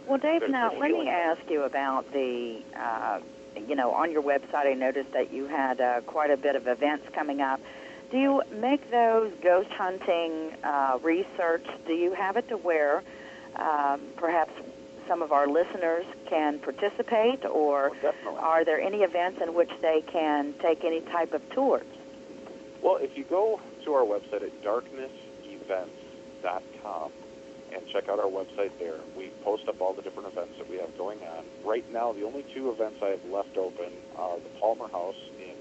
B: Well, Dave, now let me ask you about the, on your website I noticed that you had quite a bit of events coming up. Do you make those ghost hunting research? Do you have it to where perhaps some of our listeners can participate, or are there any events in which they can take any type of tours?
C: Well, if you go to our website at darknessevents.com and check out our website there, we post up all the different events that we have going on. Right now, the only 2 events I have left open are the Palmer House in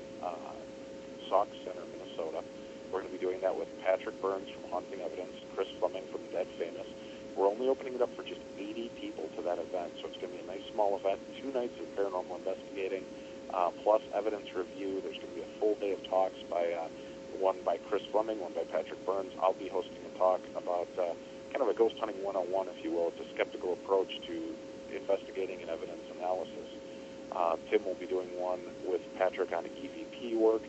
C: Sauk Center, Minnesota. We're going to be doing that with Patrick Burns from Haunting Evidence, Chris Fleming from Dead Famous. We're only opening it up for just 80 people to that event, so it's going to be a nice small event, 2 nights of paranormal investigating, plus evidence review. There's going to be a full day of talks by one by Chris Fleming, one by Patrick Burns. I'll be hosting a talk about kind of a ghost hunting 101, if you will. It's a skeptical approach to investigating and evidence analysis. Tim will be doing one with Patrick on EVP work.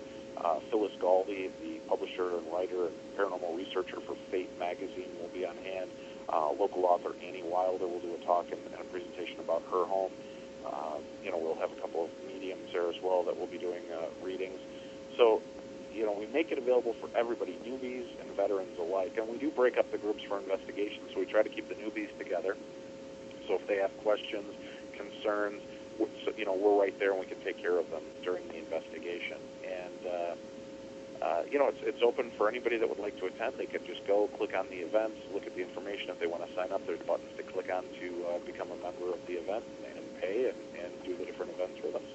C: Phyllis Galdi, the publisher and writer and paranormal researcher for Fate magazine, will be on hand. Local author Annie Wilder will do a talk and a presentation about her home. We'll have a couple of mediums there as well that will be doing readings. So, we make it available for everybody, newbies and veterans alike. And we do break up the groups for investigations, so we try to keep the newbies together. So if they have questions, concerns, we're right there and we can take care of them during the investigation. And, it's open for anybody that would like to attend. They can just go, click on the events, look at the information. If they want to sign up, there's buttons to click on to become a member of the event and pay and do the different events with us.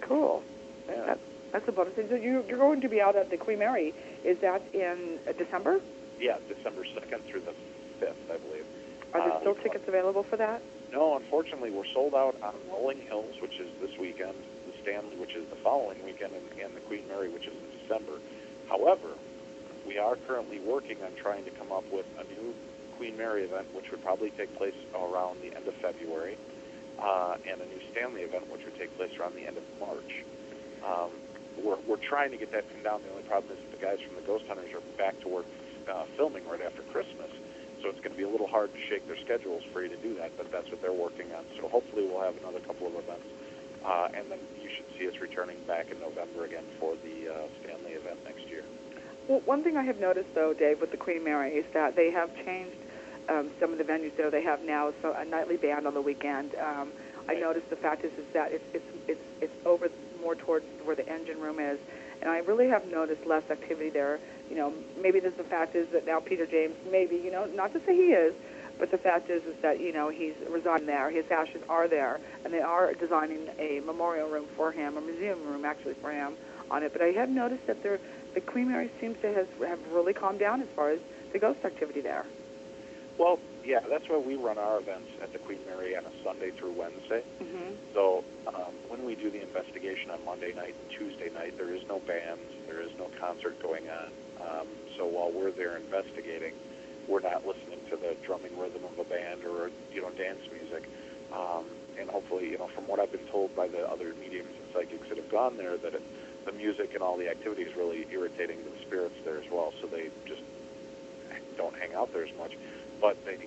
A: Cool.
C: Yeah.
A: That's a bonus. So you're going to be out at the Queen Mary. Is that in December?
C: Yeah, December 2nd through the 5th, I believe.
A: Are there still tickets available for that?
C: No, unfortunately, we're sold out on Rolling Hills, which is this weekend, the Stanley, which is the following weekend, and the Queen Mary, which is in December. However, we are currently working on trying to come up with a new Queen Mary event, which would probably take place around the end of February, and a new Stanley event, which would take place around the end of March. We're trying to get that pinned down. The only problem is that the guys from the Ghost Hunters are back to work filming right after Christmas, so it's going to be a little hard to shake their schedules free to do that, but that's what they're working on. So hopefully we'll have another couple of events, and then you should see us returning back in November again for the Stanley event next year.
A: Well, one thing I have noticed, though, Dave, with the Queen Mary is that they have changed some of the venues there. They have now a nightly band on the weekend. I noticed the fact is that it's over more towards where the engine room is, and I really have noticed less activity there. Maybe the fact is that now Peter James, maybe, not to say he is, but the fact is that, he's resigned there. His ashes are there, and they are designing a memorial room for him, a museum room actually for him on it. But I have noticed that the Queen Mary seems to have really calmed down as far as the ghost activity there.
C: Well, yeah, that's why we run our events at the Queen Mary on a Sunday through Wednesday.
A: Mm-hmm.
C: So when we do the investigation on Monday night and Tuesday night, there is no bands, there is no concert going on. So while we're there investigating, we're not listening to the drumming rhythm of a band or, dance music. And hopefully, from what I've been told by the other mediums and psychics that have gone there, that the music and all the activity is really irritating to the spirits there as well. So they just don't hang out there as much. But they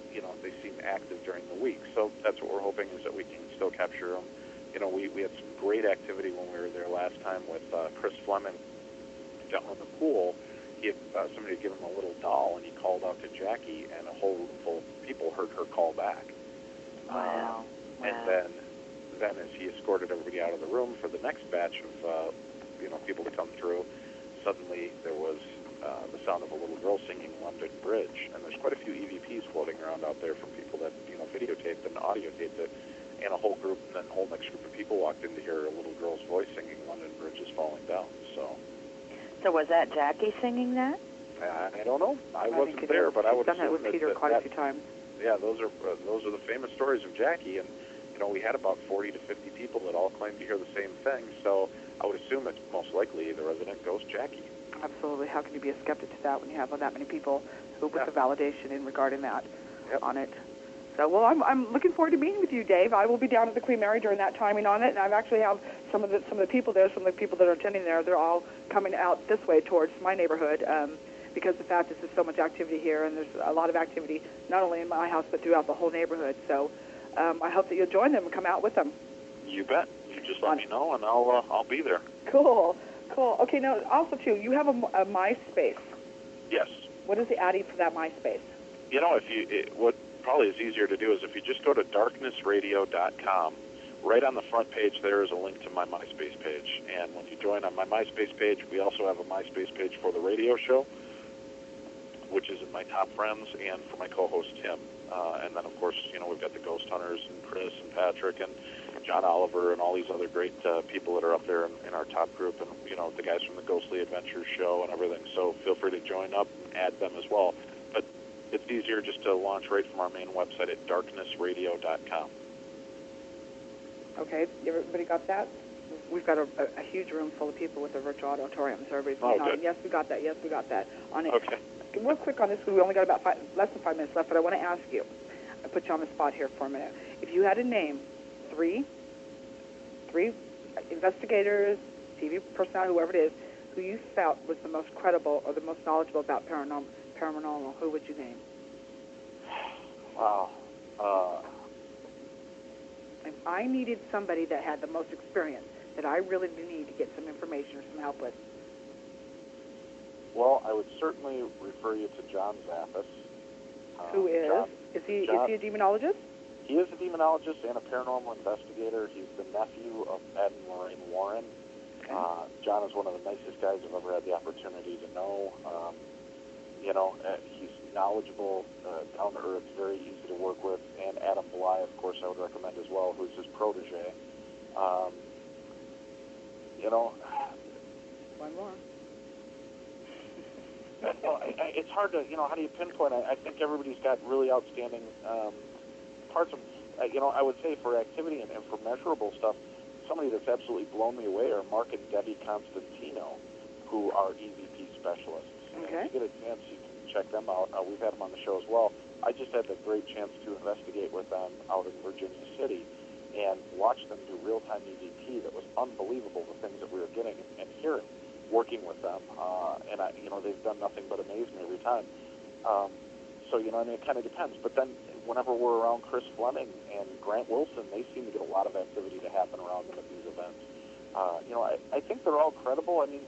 C: seem active during the week. So that's what we're hoping is that we can still capture them. We had some great activity when we were there last time with Chris Fleming down in the pool. He had, somebody had given him a little doll, and he called out to Jackie, and a whole room full of people heard her call back.
B: Wow.
C: And then as he escorted everybody out of the room for the next batch of people to come through, suddenly there was the sound of a little girl singing London Bridge, and there's quite a few EVPs floating around out there from people that videotaped and audiotaped it, and a whole group, and then a whole next group of people walked in to hear a little girl's voice singing London Bridge is falling down.
B: So was that Jackie singing that?
C: I don't know. I wasn't there, but I would
A: assume that with Peter quite a few times.
C: Yeah, those are the famous stories of Jackie, and we had about 40 to 50 people that all claimed to hear the same thing. So I would assume it's most likely the resident ghost Jackie.
A: Absolutely. How can you be a skeptic to that when you have that many people who put the validation in regarding that on it? So, well, I'm looking forward to meeting with you, Dave. I will be down at the Queen Mary during that timing on it, and I've actually have some of the people there, some of the people that are attending there. They're all coming out this way towards my neighborhood because the fact is there's so much activity here, and there's a lot of activity not only in my house but throughout the whole neighborhood. So, I hope that you'll join them and come out with them.
C: You bet. You just let me know, and I'll be there.
A: Cool. Okay, now also too, you have a MySpace.
C: Yes.
A: What is the ID for that MySpace?
C: What probably is easier to do is if you just go to darknessradio.com, right on the front page there is a link to my MySpace page. And when you join on my MySpace page, we also have a MySpace page for the radio show, which is in my top friends, and for my co-host Tim. And then, of course, we've got the Ghost Hunters and Chris and Patrick and John Oliver and all these other great people that are up there in our top group, and, the guys from the Ghostly Adventures show and everything. So feel free to join up and add them as well. But it's easier just to launch right from our main website at darknessradio.com.
A: Okay, everybody got that? We've got a huge room full of people with the virtual auditorium, so everybody's saying,
C: good.
A: Yes, we got that. On it.
C: Okay.
A: Real quick on this, because we only got about less than 5 minutes left, but I want to ask you, I put you on the spot here for a minute. If you had to name three investigators, TV personnel, whoever it is, who you felt was the most credible or the most knowledgeable about paranormal, who would you name?
C: Wow.
A: If I needed somebody that had the most experience, that I really need to get some information or some help with,
C: Well, I would certainly refer you to John Zappis.
A: Who is?
C: John,
A: is he a demonologist?
C: He is a demonologist and a paranormal investigator. He's the nephew of Ed and Lorraine Warren.
A: Okay.
C: John is one of the nicest guys I've ever had the opportunity to know. He's knowledgeable, down to earth, very easy to work with. And Adam Bly, of course, I would recommend as well, who's his protege.
A: One more.
C: It's hard to, how do you pinpoint? I think everybody's got really outstanding parts of, I would say for activity and for measurable stuff, somebody that's absolutely blown me away are Mark and Debbie Constantino, who are EVP specialists.
A: Okay.
C: And if you get a chance, you can check them out. We've had them on the show as well. I just had the great chance to investigate with them out in Virginia City and watch them do real-time EVP. That was unbelievable, the things that we were getting and hearing, working with them. They've done nothing but amaze me every time. It kind of depends. But then whenever we're around Chris Fleming and Grant Wilson, they seem to get a lot of activity to happen around them at these events. I think they're all credible. I mean,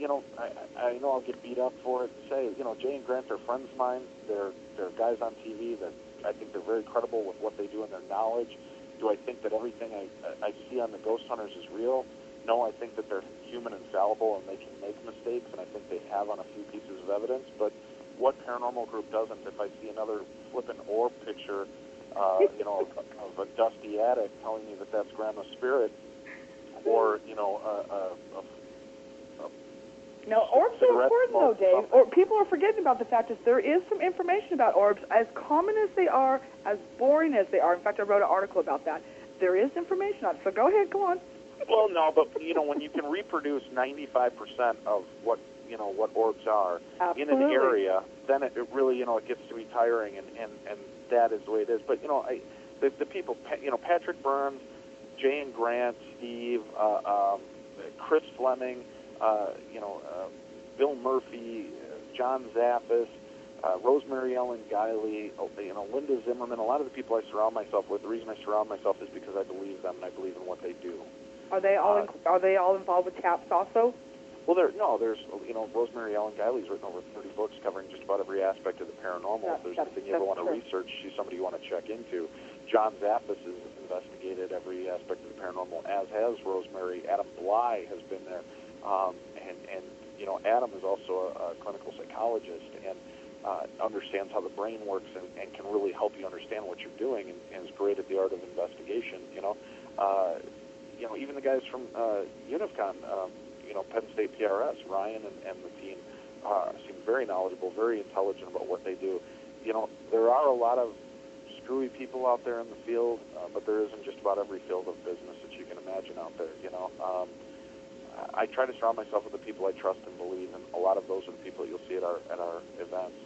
C: I know I'll get beat up for it to say, Jay and Grant are friends of mine. They're guys on TV that I think they're very credible with what they do and their knowledge. Do I think that everything I see on the Ghost Hunters is real? No, I think that they're human and fallible and they can make mistakes, and I think they have on a few pieces of evidence. But what paranormal group doesn't? If I see another flippin' orb picture, of a dusty attic telling me that that's Grandma's spirit, or,
A: No, orbs are important, though, Dave. Or people are forgetting about the fact that there is some information about orbs, as common as they are, as boring as they are. In fact, I wrote an article about that. There is information on it. So go ahead, go on.
C: Well, no, but when you can reproduce 95% of what orbs are
A: Absolutely.
C: in an area, then it really it gets to be tiring, and that is the way it is. But the people, Patrick Burns, Jay and Grant, Steve, Chris Fleming, Bill Murphy, John Zappis, Rosemary Ellen Guiley, Linda Zimmerman. A lot of the people I surround myself with, the reason I surround myself is because I believe them and I believe in what they do.
A: Are they all involved with TAPS also?
C: Well, there's Rosemary Ellen Guiley's written over 30 books covering just about every aspect of the paranormal. If there's anything you ever want to research, she's somebody you want to check into. John Zappis has investigated every aspect of the paranormal, as has Rosemary. Adam Bly has been there. Adam is also a clinical psychologist and understands how the brain works and can really help you understand what you're doing and is great at the art of investigation. Even the guys from UNIFCON, Penn State PRS, Ryan and the team seem very knowledgeable, very intelligent about what they do. There are a lot of screwy people out there in the field, but there isn't just about every field of business that you can imagine out there. I try to surround myself with the people I trust and believe, and a lot of those are the people that you'll see at our events.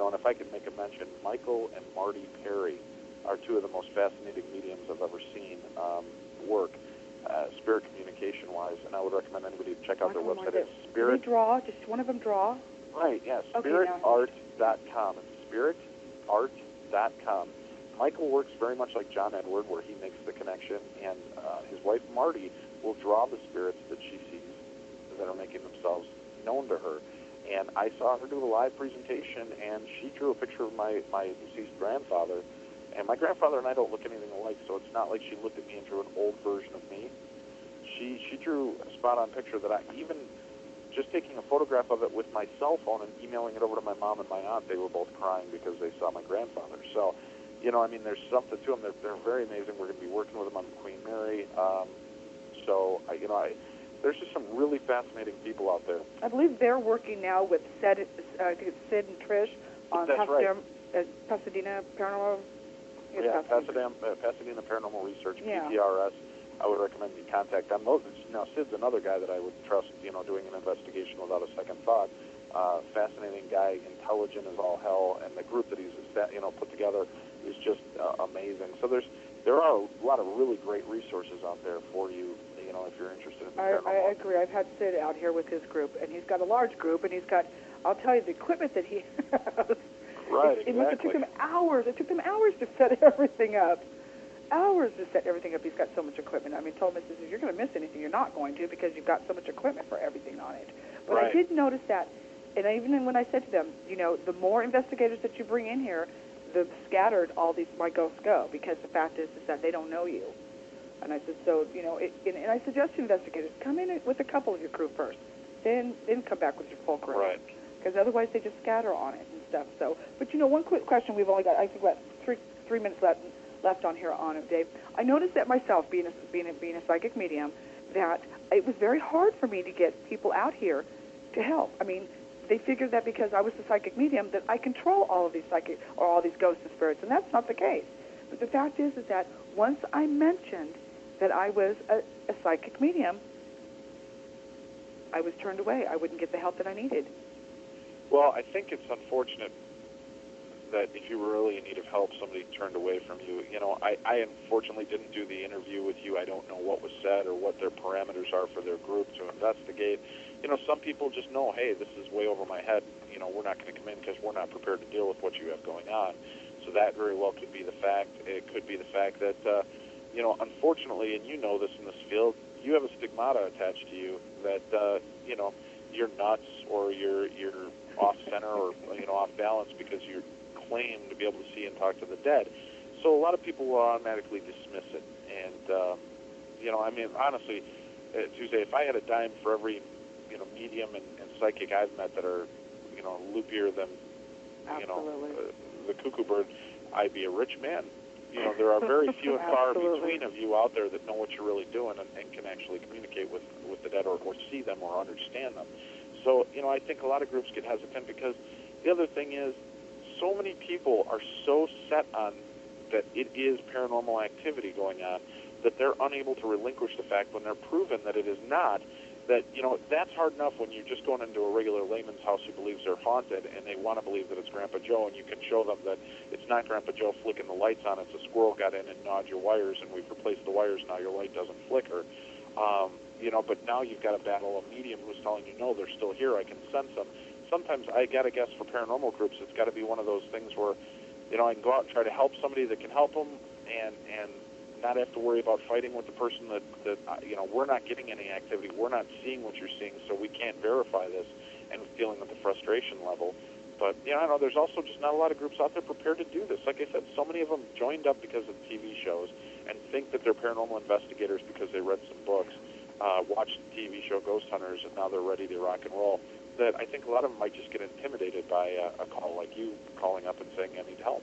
C: And if I could make a mention, Michael and Marty Perry are two of the most fascinating mediums I've ever seen work, spirit communication-wise, and I would recommend anybody to check out their website. It's Spirit.
A: They draw? Just one of them draw?
C: Right, yeah, spiritart.com. It's spiritart.com. Michael works very much like John Edward, where he makes the connection, and his wife Marty will draw the spirits that she sees that are making themselves known to her. And I saw her do a live presentation, and she drew a picture of my deceased grandfather. And my grandfather and I don't look anything alike, so it's not like she looked at me and drew an old version of me. She drew a spot-on picture that I even just taking a photograph of it with my cell phone and emailing it over to my mom and my aunt, they were both crying because they saw my grandfather. So, there's something to them. They're very amazing. We're going to be working with them on Queen Mary. There's just some really fascinating people out there.
A: I believe they're working now with Sid and Trish on Pasadena Paranormal.
C: Pasadena Paranormal Research, PPRS. I would recommend you contact them. Now, Sid's another guy that I would trust, doing an investigation without a second thought. Fascinating guy, intelligent as all hell, and the group that he's put together is just amazing. So there are a lot of really great resources out there for you, if you're interested in the paranormal.
A: I agree. I've had Sid out here with his group, and he's got a large group, and he's got, I'll tell you, the equipment that he has.
C: Right,
A: exactly. It took them hours. It took them hours to set everything up. hours to set everything up. He's got so much equipment. I mean, told him, if you're going to miss anything, you're not going to because you've got so much equipment for everything on it. But
C: Right.
A: I did notice that, and even when I said to them, the more investigators that you bring in here, the scattered all these my ghosts go, because the fact is that they don't know you. And I said, so, and I suggest to investigators, come in with a couple of your crew first, then come back with your full crew.
C: Right.
A: Because otherwise they just scatter on it and stuff. So, but one quick question. We've only got, I think, about three minutes left on here on it, Dave. I noticed that myself, being a psychic medium, that it was very hard for me to get people out here to help. I mean, they figured that because I was a psychic medium that I control all of these all these ghosts and spirits, and that's not the case. But the fact is that once I mentioned that I was a psychic medium, I was turned away. I wouldn't get the help that I needed.
C: Well, I think it's unfortunate that if you were really in need of help, somebody turned away from you. I unfortunately didn't do the interview with you. I don't know what was said or what their parameters are for their group to investigate. Some people just know, hey, this is way over my head. We're not going to come in because we're not prepared to deal with what you have going on. So that very well could be the fact. It could be the fact that, unfortunately, and you know this in this field, you have a stigmata attached to you that, you're nuts or you're off center or, off balance because you claim to be able to see and talk to the dead. So a lot of people will automatically dismiss it. And, I mean, honestly, Tuesday, if I had a dime for every, medium and psychic I've met that are, loopier than, the cuckoo bird, I'd be a rich man. There are very few and far between of you out there that know what you're really doing and can actually communicate with the dead or see them or understand them. So, I think a lot of groups get hesitant because the other thing is so many people are so set on that it is paranormal activity going on that they're unable to relinquish the fact when they're proven that it is not, that, that's hard enough when you're just going into a regular layman's house who believes they're haunted and they want to believe that it's Grandpa Joe, and you can show them that it's not Grandpa Joe flicking the lights on, it's a squirrel got in and gnawed your wires, and we've replaced the wires, now your light doesn't flicker. But now you've got to battle a medium who's telling you, no, they're still here, I can sense them. Sometimes I got to guess for paranormal groups, it's got to be one of those things where, I can go out and try to help somebody that can help them and not have to worry about fighting with the person that we're not getting any activity, we're not seeing what you're seeing, so we can't verify this, and dealing with the frustration level. But, I know there's also just not a lot of groups out there prepared to do this. Like I said, so many of them joined up because of TV shows and think that they're paranormal investigators because they read some books, watched the TV show Ghost Hunters, and now they're ready to rock and roll. That I think a lot of them might just get intimidated by a call like you calling up and saying, I need help.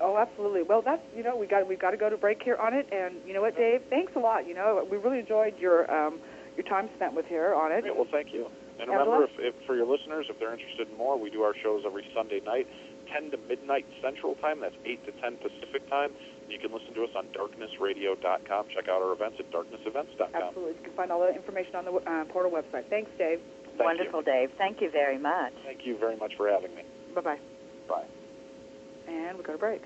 A: Oh, absolutely. Well, that's, we've got to go to break here on it. And you know what, Dave? Thanks a lot. We really enjoyed your time spent with here on it.
C: Great. Well, thank you. And remember, if for your listeners, if they're interested in more, we do our shows every Sunday night, 10 to midnight Central Time. That's 8 to 10 Pacific Time. You can listen to us on darknessradio.com. Check out our events at darknessevents.com.
A: Absolutely. You can find all that information on the portal website. Thanks, Dave.
B: Wonderful, Dave. Thank you very much.
C: Thank you very much for having me.
A: Bye-bye.
C: Bye.
A: And we go to break.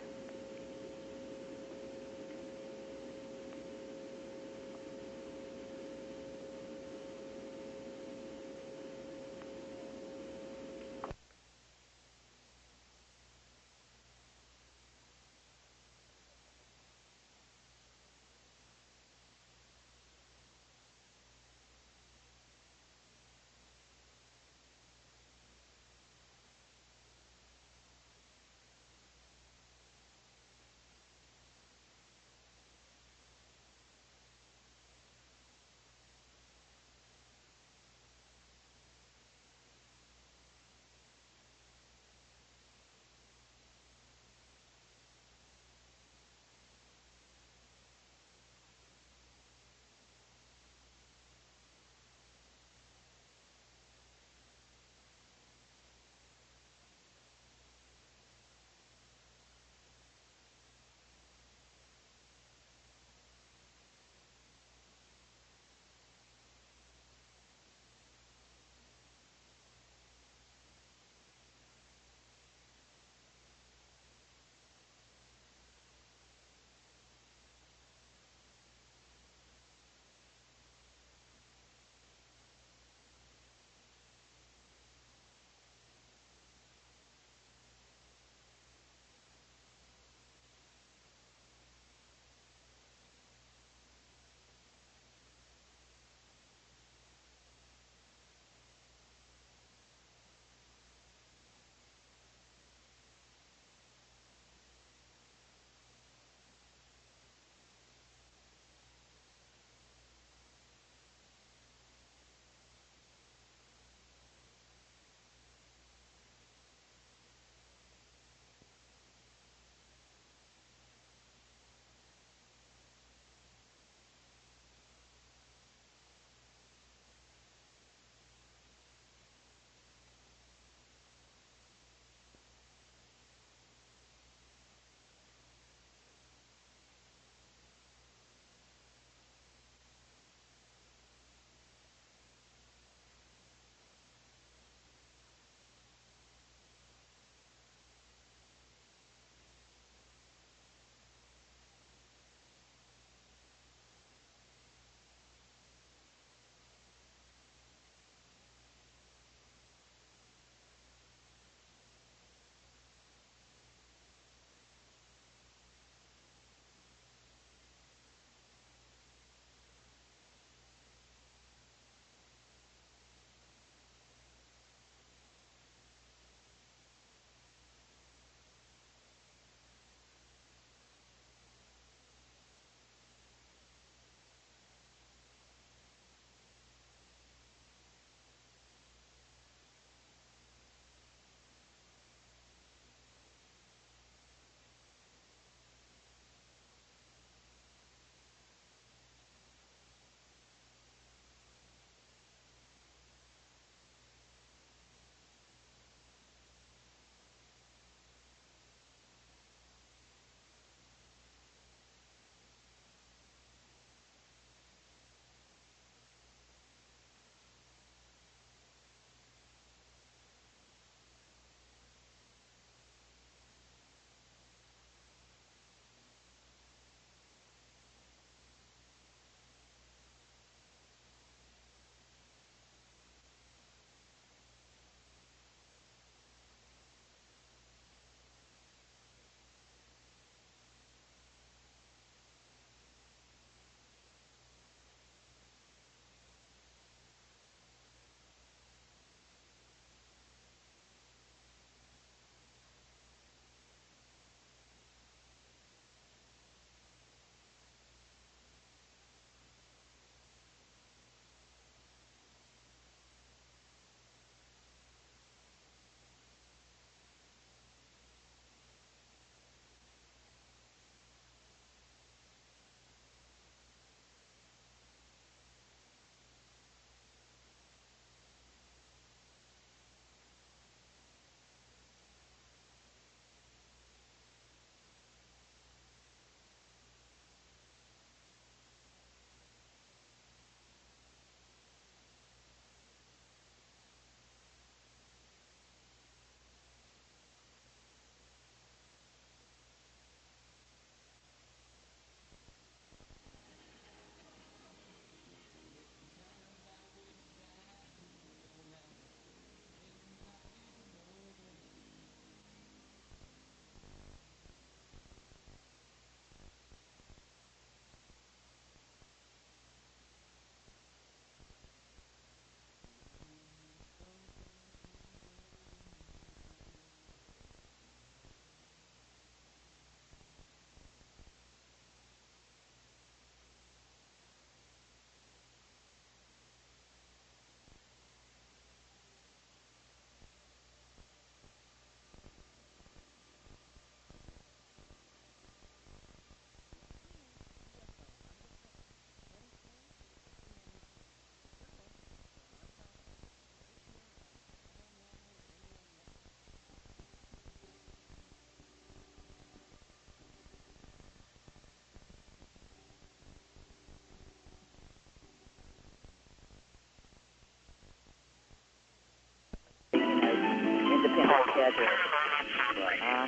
B: schedule.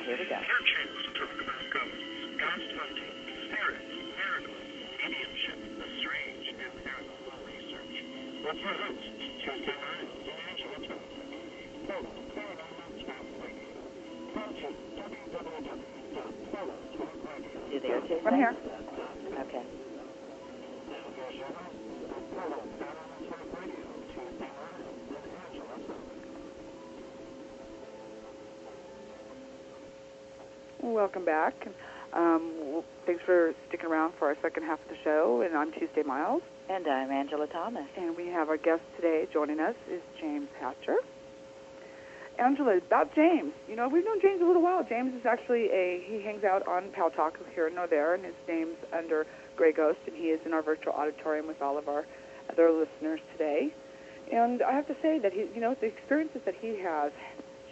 B: Here we go. You there, Tuesday?
A: I'm here.
B: Okay.
A: Welcome back. Thanks for sticking around for our second half of the show. And I'm Tuesday Miles.
B: And I'm Angela Thomas.
A: And we have our guest today joining us is James Hatcher. Angela, about James. You know, we've known James a little while. James is actually he hangs out on Pal Talk here and there, and his name's under Grey Ghost, and he is in our virtual auditorium with all of our other listeners today. And I have to say that the experiences that he has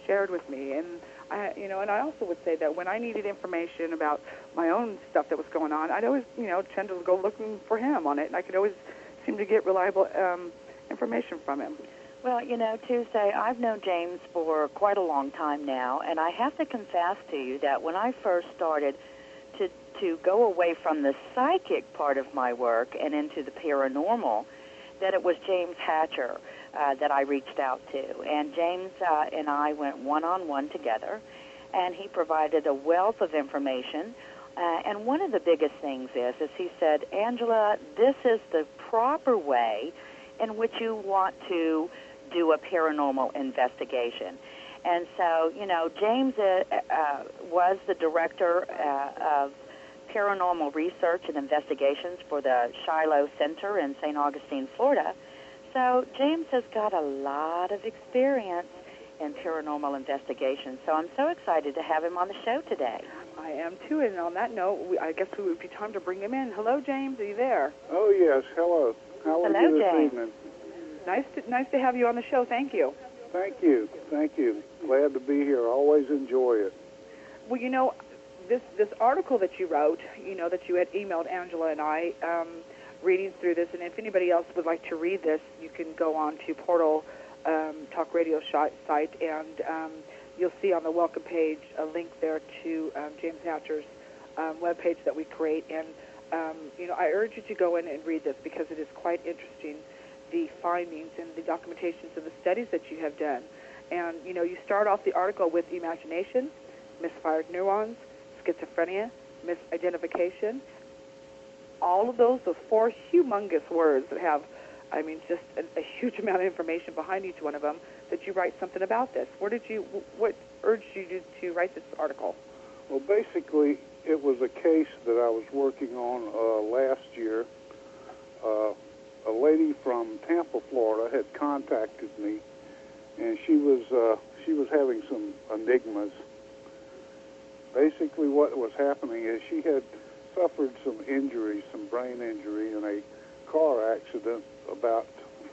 A: shared with me, and I also would say that when I needed information about my own stuff that was going on, I'd always, tend to go looking for him on it, and I could always seem to get reliable information from him.
B: Well, Tuesday, I've known James for quite a long time now, and I have to confess to you that when I first started to go away from the psychic part of my work and into the paranormal, that it was James Hatcher that I reached out to. And James and I went one-on-one together, and he provided a wealth of information. And one of the biggest things is he said, Angela, this is the proper way in which you want to do a paranormal investigation. And so, James was the director of paranormal research and investigations for the Shiloh Center in St. Augustine, Florida. So James has got a lot of experience in paranormal investigations. So I'm so excited to have him on the show today.
A: I am too, and on that note, I guess it would be time to bring him in. Hello, James. Are you there?
D: Oh, yes. Hello. How are you this
B: James.
D: evening?
A: Nice to have you on the show. Thank you.
D: Thank you. Glad to be here. Always enjoy it.
A: Well, this article that you wrote, that you had emailed Angela and I, reading through this, and if anybody else would like to read this, you can go on to Portal Talk Radio site, and you'll see on the welcome page a link there to James Hatcher's webpage that we create. And, I urge you to go in and read this because it is quite interesting, the findings and the documentations of the studies that you have done. And, you start off the article with imagination, misfired neurons, schizophrenia, misidentification. All of those are four humongous words that have, just a huge amount of information behind each one of them, that you write something about this. What urged you to write this article?
D: Well, basically, it was a case that I was working on last year. A lady from Tampa, Florida, had contacted me, and she was having some enigmas. Basically, what was happening is she had suffered some brain injury in a car accident about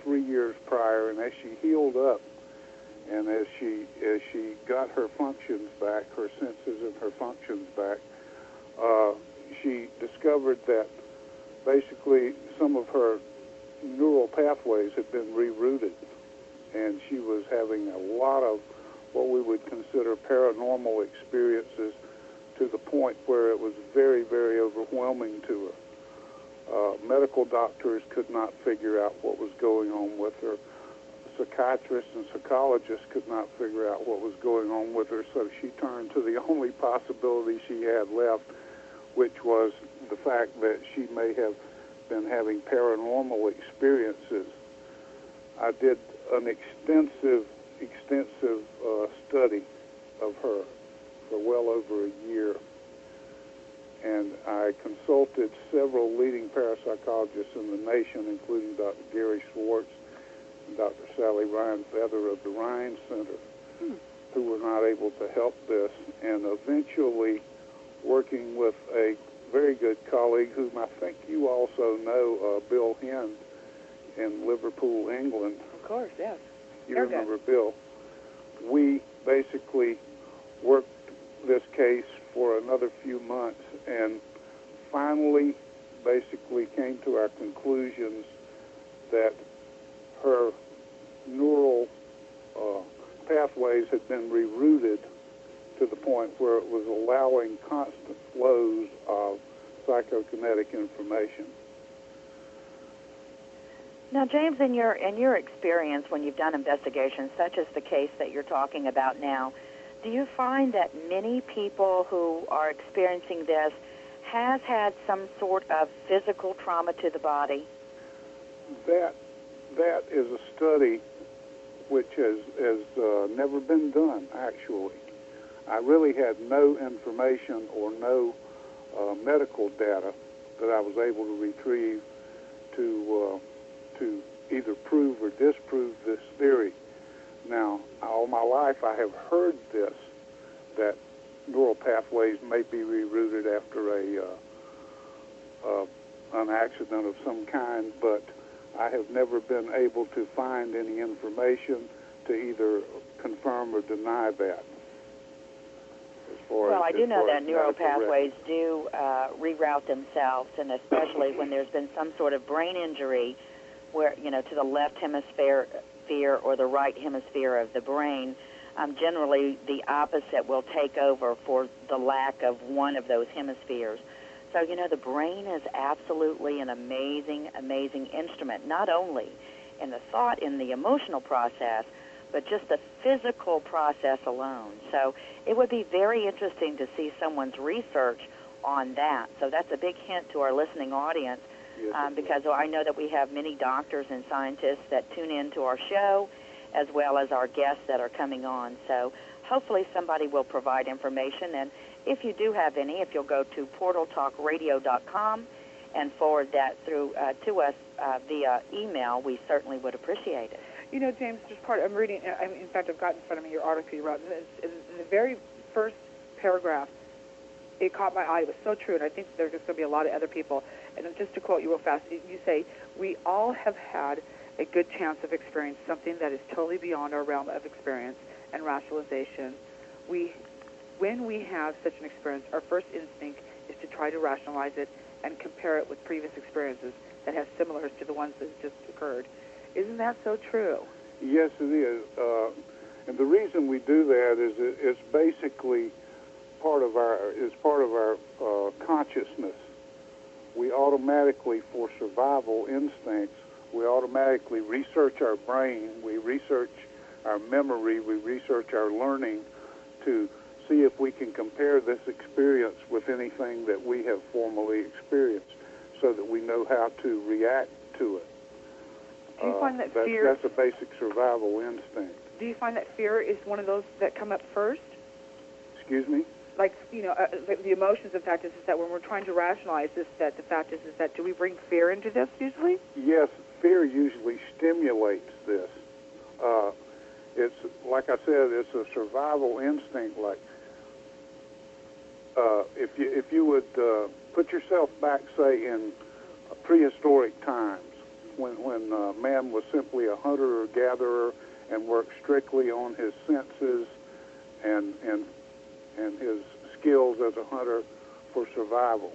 D: 3 years prior, and as she healed up, and as she got her functions back, her senses and her functions back, she discovered that basically some of her neural pathways had been rerouted, and she was having a lot of what we would consider paranormal experiences, to the point where it was very, very overwhelming to her. Medical doctors could not figure out what was going on with her. Psychiatrists and psychologists could not figure out what was going on with her, so she turned to the only possibility she had left, which was the fact that she may have been having paranormal experiences. I did an extensive study of her for well over a year, and I consulted several leading parapsychologists in the nation, including Dr. Gary Schwartz and Dr. Sally Ryan Feather of the Ryan Center, who were not able to help this, and eventually working with a very good colleague whom I think you also know, Bill Hinn in Liverpool, England.
A: Of course, yes.
D: You remember Bill. We basically worked this case for another few months and finally basically came to our conclusions that her neural pathways had been rerouted to the point where it was allowing constant flows of psychokinetic information.
B: Now, James, in your experience when you've done investigations, such as the case that you're talking about now, do you find that many people who are experiencing this has had some sort of physical trauma to the body?
D: That is a study which has never been done, actually. I really had no information or no medical data that I was able to retrieve to either prove or disprove this theory. Now, all my life I have heard this, that neural pathways may be rerouted after an accident of some kind, but I have never been able to find any information to either confirm or deny that.
B: Well, I do know that neural pathways do reroute themselves, and especially when there's been some sort of brain injury, where to the left hemisphere or the right hemisphere of the brain, generally the opposite will take over for the lack of one of those hemispheres. So, the brain is absolutely an amazing, amazing instrument, not only in the thought, in the emotional process, but just the physical process alone. So it would be very interesting to see someone's research on that. So that's a big hint to our listening audience, because I know that we have many doctors and scientists that tune in to our show, as well as our guests that are coming on. So hopefully somebody will provide information. And if you do have any, if you'll go to portaltalkradio.com and forward that through to us via email, we certainly would appreciate it.
A: James, just I'm reading, in fact, I've got in front of me your article you wrote. In the very first paragraph, it caught my eye. It was so true, and I think there's going to be a lot of other people. And just to quote you real fast, you say, we all have had a good chance of experiencing something that is totally beyond our realm of experience and rationalization. When we have such an experience, our first instinct is to try to rationalize it and compare it with previous experiences that have similars to the ones that just occurred. Isn't that so true?
D: Yes, it is. And the reason we do that is it's basically part of our consciousness. We automatically, for survival instincts, we automatically research our brain, we research our memory, we research our learning to see if we can compare this experience with anything that we have formerly experienced so that we know how to react to it.
A: Do you find that fear...
D: That's a basic survival instinct.
A: Do you find that fear is one of those that come up first?
D: Excuse me?
A: Like, the emotions, in fact, is that when we're trying to rationalize this, that the fact is that do we bring fear into this usually?
D: Yes, fear usually stimulates this. It's, like I said, it's a survival instinct. Like, if you would put yourself back, say, in prehistoric times, when man was simply a hunter or gatherer and worked strictly on his senses and his skills as a hunter for survival.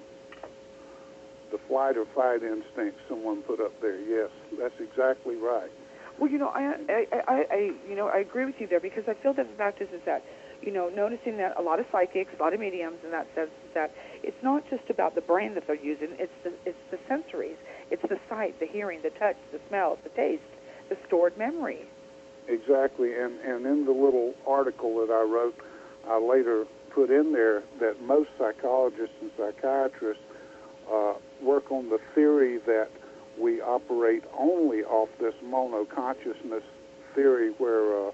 D: The flight or fight instinct someone put up there. Yes, that's exactly right.
A: Well, I agree with you there, because I feel that the fact is that, noticing that a lot of psychics, a lot of mediums in that sense, is that it's not just about the brain that they're using, it's the sensories. It's the sight, the hearing, the touch, the smell, the taste, the stored memory.
D: Exactly, and in the little article that I wrote, I later put in there that most psychologists and psychiatrists work on the theory that we operate only off this monoconsciousness theory, where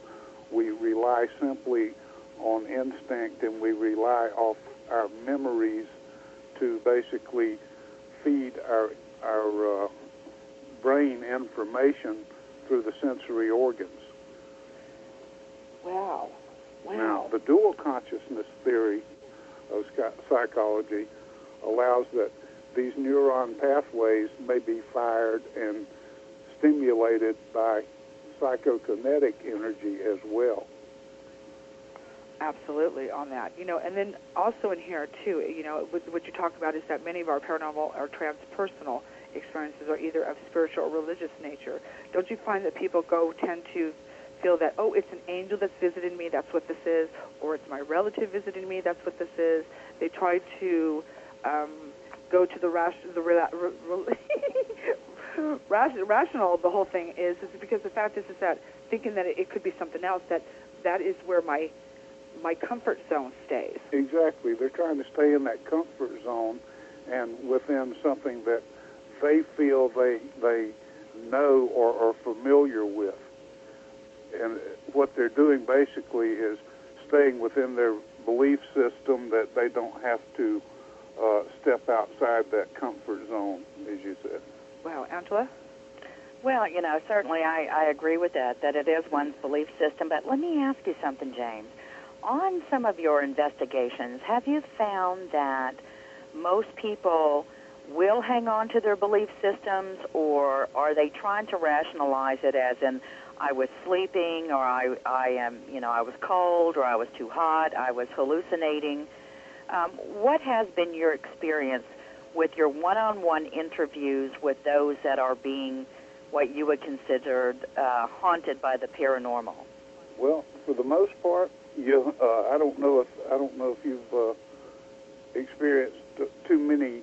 D: we rely simply on instinct and we rely off our memories to basically feed our brain information through the sensory organs.
A: Wow.
D: Now, the dual consciousness theory of psychology allows that these neuron pathways may be fired and stimulated by psychokinetic energy as well.
A: Absolutely, on that. And then also in here, too, what you talk about is that many of our paranormal or transpersonal experiences are either of spiritual or religious nature. Don't you find that people tend to feel that, oh, it's an angel that's visiting me, that's what this is, or it's my relative visiting me, that's what this is. They try to go to the rational. The whole thing is because the fact is that thinking that it could be something else, that is where my comfort zone stays.
D: Exactly. They're trying to stay in that comfort zone and within something that they feel they know or are familiar with. And what they're doing basically is staying within their belief system, that they don't have to step outside that comfort zone, as you said.
A: Wow. Angela?
B: Well, certainly I agree with that it is one's belief system. But let me ask you something, James. On some of your investigations, have you found that most people will hang on to their belief systems, or are they trying to rationalize it as in, I was sleeping, or I was cold, or I was too hot, I was hallucinating? What has been your experience with your one-on-one interviews with those that are being what you would consider haunted by the paranormal?
D: Well, for the most part, I don't know if you've experienced too many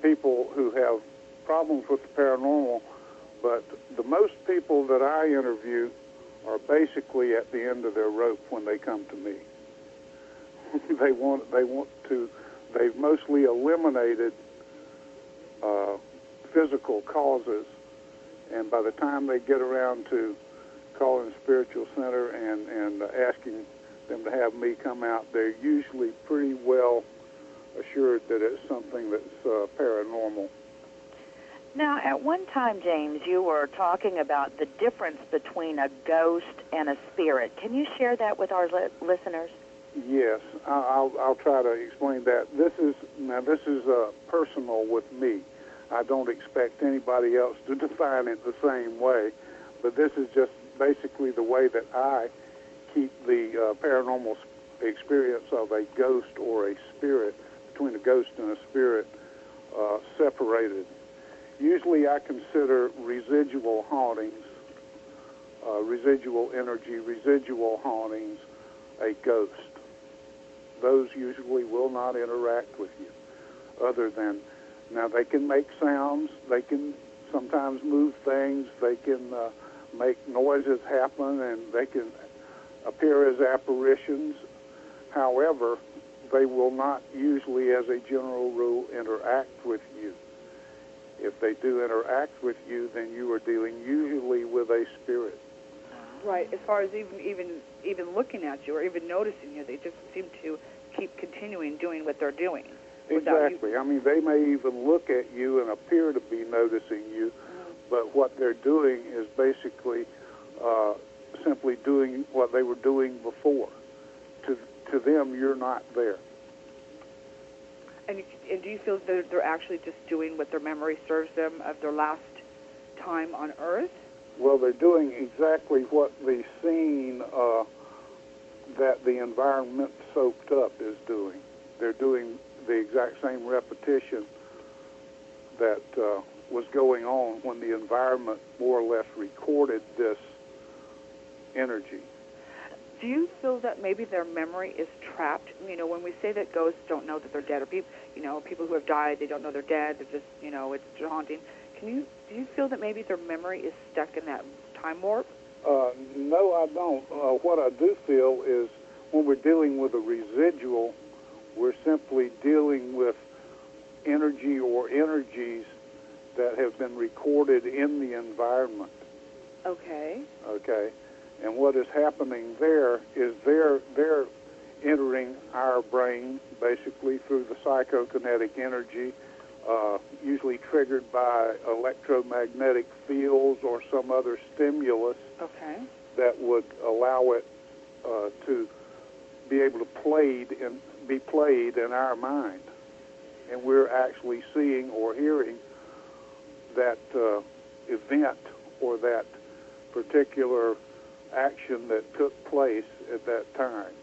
D: people who have problems with the paranormal, but the most people that I interview are basically at the end of their rope when they come to me. They've mostly eliminated physical causes, and by the time they get around to calling the spiritual center and asking them to have me come out, they're usually pretty well assured that it's something that's paranormal.
B: Now, at one time, James, you were talking about the difference between a ghost and a spirit. Can you share that with our listeners?
D: Yes, I'll try to explain that. This is personal with me. I don't expect anybody else to define it the same way, but this is just basically the way that I keep the paranormal experience of a ghost or a spirit, between a ghost and a spirit, separated. Usually I consider residual hauntings, residual energy, residual hauntings, a ghost. Those usually will not interact with you, other than, now they can make sounds, they can sometimes move things, they can make noises happen, and they can appear as apparitions. However, they will not usually, as a general rule, interact with you. If they do interact with you, then you are dealing usually with a spirit.
A: Right. As far as even looking at you or even noticing you, they just seem to keep continuing doing what they're doing.
D: Exactly. I mean, they may even look at you and appear to be noticing you, but what they're doing is basically simply doing what they were doing before. To them, you're not there.
A: And do you feel that they're actually just doing what their memory serves them of their last time on Earth?
D: Well, they're doing exactly what the scene that the environment soaked up is doing. They're doing the exact same repetition that was going on when the environment more or less recorded this energy.
A: Do you feel that maybe their memory is trapped? When we say that ghosts don't know that they're dead, or people who have died, they don't know they're dead, they're just, it's haunting. Do you feel that maybe their memory is stuck in that time warp?
D: No, I don't. What I do feel is when we're dealing with a residual, we're simply dealing with energy or energies that have been recorded in the environment.
A: Okay.
D: Okay. And what is happening there is they're entering our brain basically through the psychokinetic energy, usually triggered by electromagnetic fields or some other stimulus that would allow it to be able to be played in our mind. And we're actually seeing or hearing that event or that particular action that took place at that time.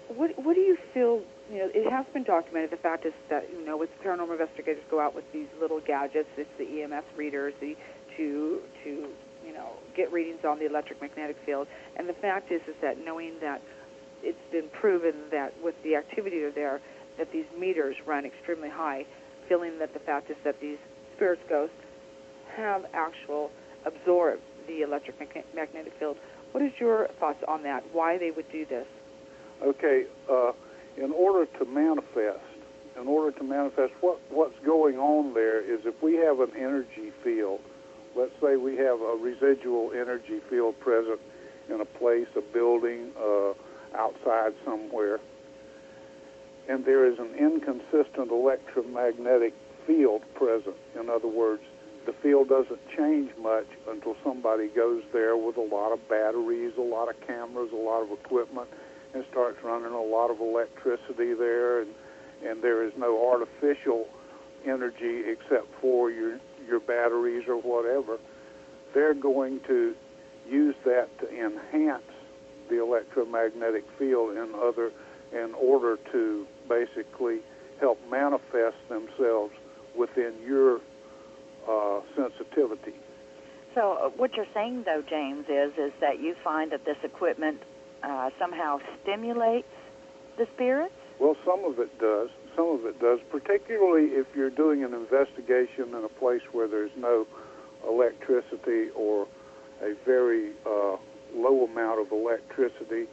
A: What do you feel? It has been documented. The fact is that with paranormal investigators go out with these little gadgets. It's the EMS readers, to get readings on the electromagnetic field. And the fact is that knowing that it's been proven that with the activity there, that these meters run extremely high, feeling that the fact is that these spirits, ghosts, have absorbed the electromagnetic field. What is your thoughts on that? Why they would do this?
D: Okay, in order to manifest, what's going on there is if we have an energy field, let's say we have a residual energy field present in a place, a building, outside somewhere, and there is an inconsistent electromagnetic field present. In other words, the field doesn't change much until somebody goes there with a lot of batteries, a lot of cameras, a lot of equipment, and starts running a lot of electricity there, and there is no artificial energy except for your batteries or whatever. They're going to use that to enhance the electromagnetic field in order to basically help manifest themselves within your sensitivity.
B: So what you're saying, though, James, is that you find that this equipment somehow stimulates the spirits?
D: Well, some of it does. Some of it does, particularly if you're doing an investigation in a place where there's no electricity or a very low amount of electricity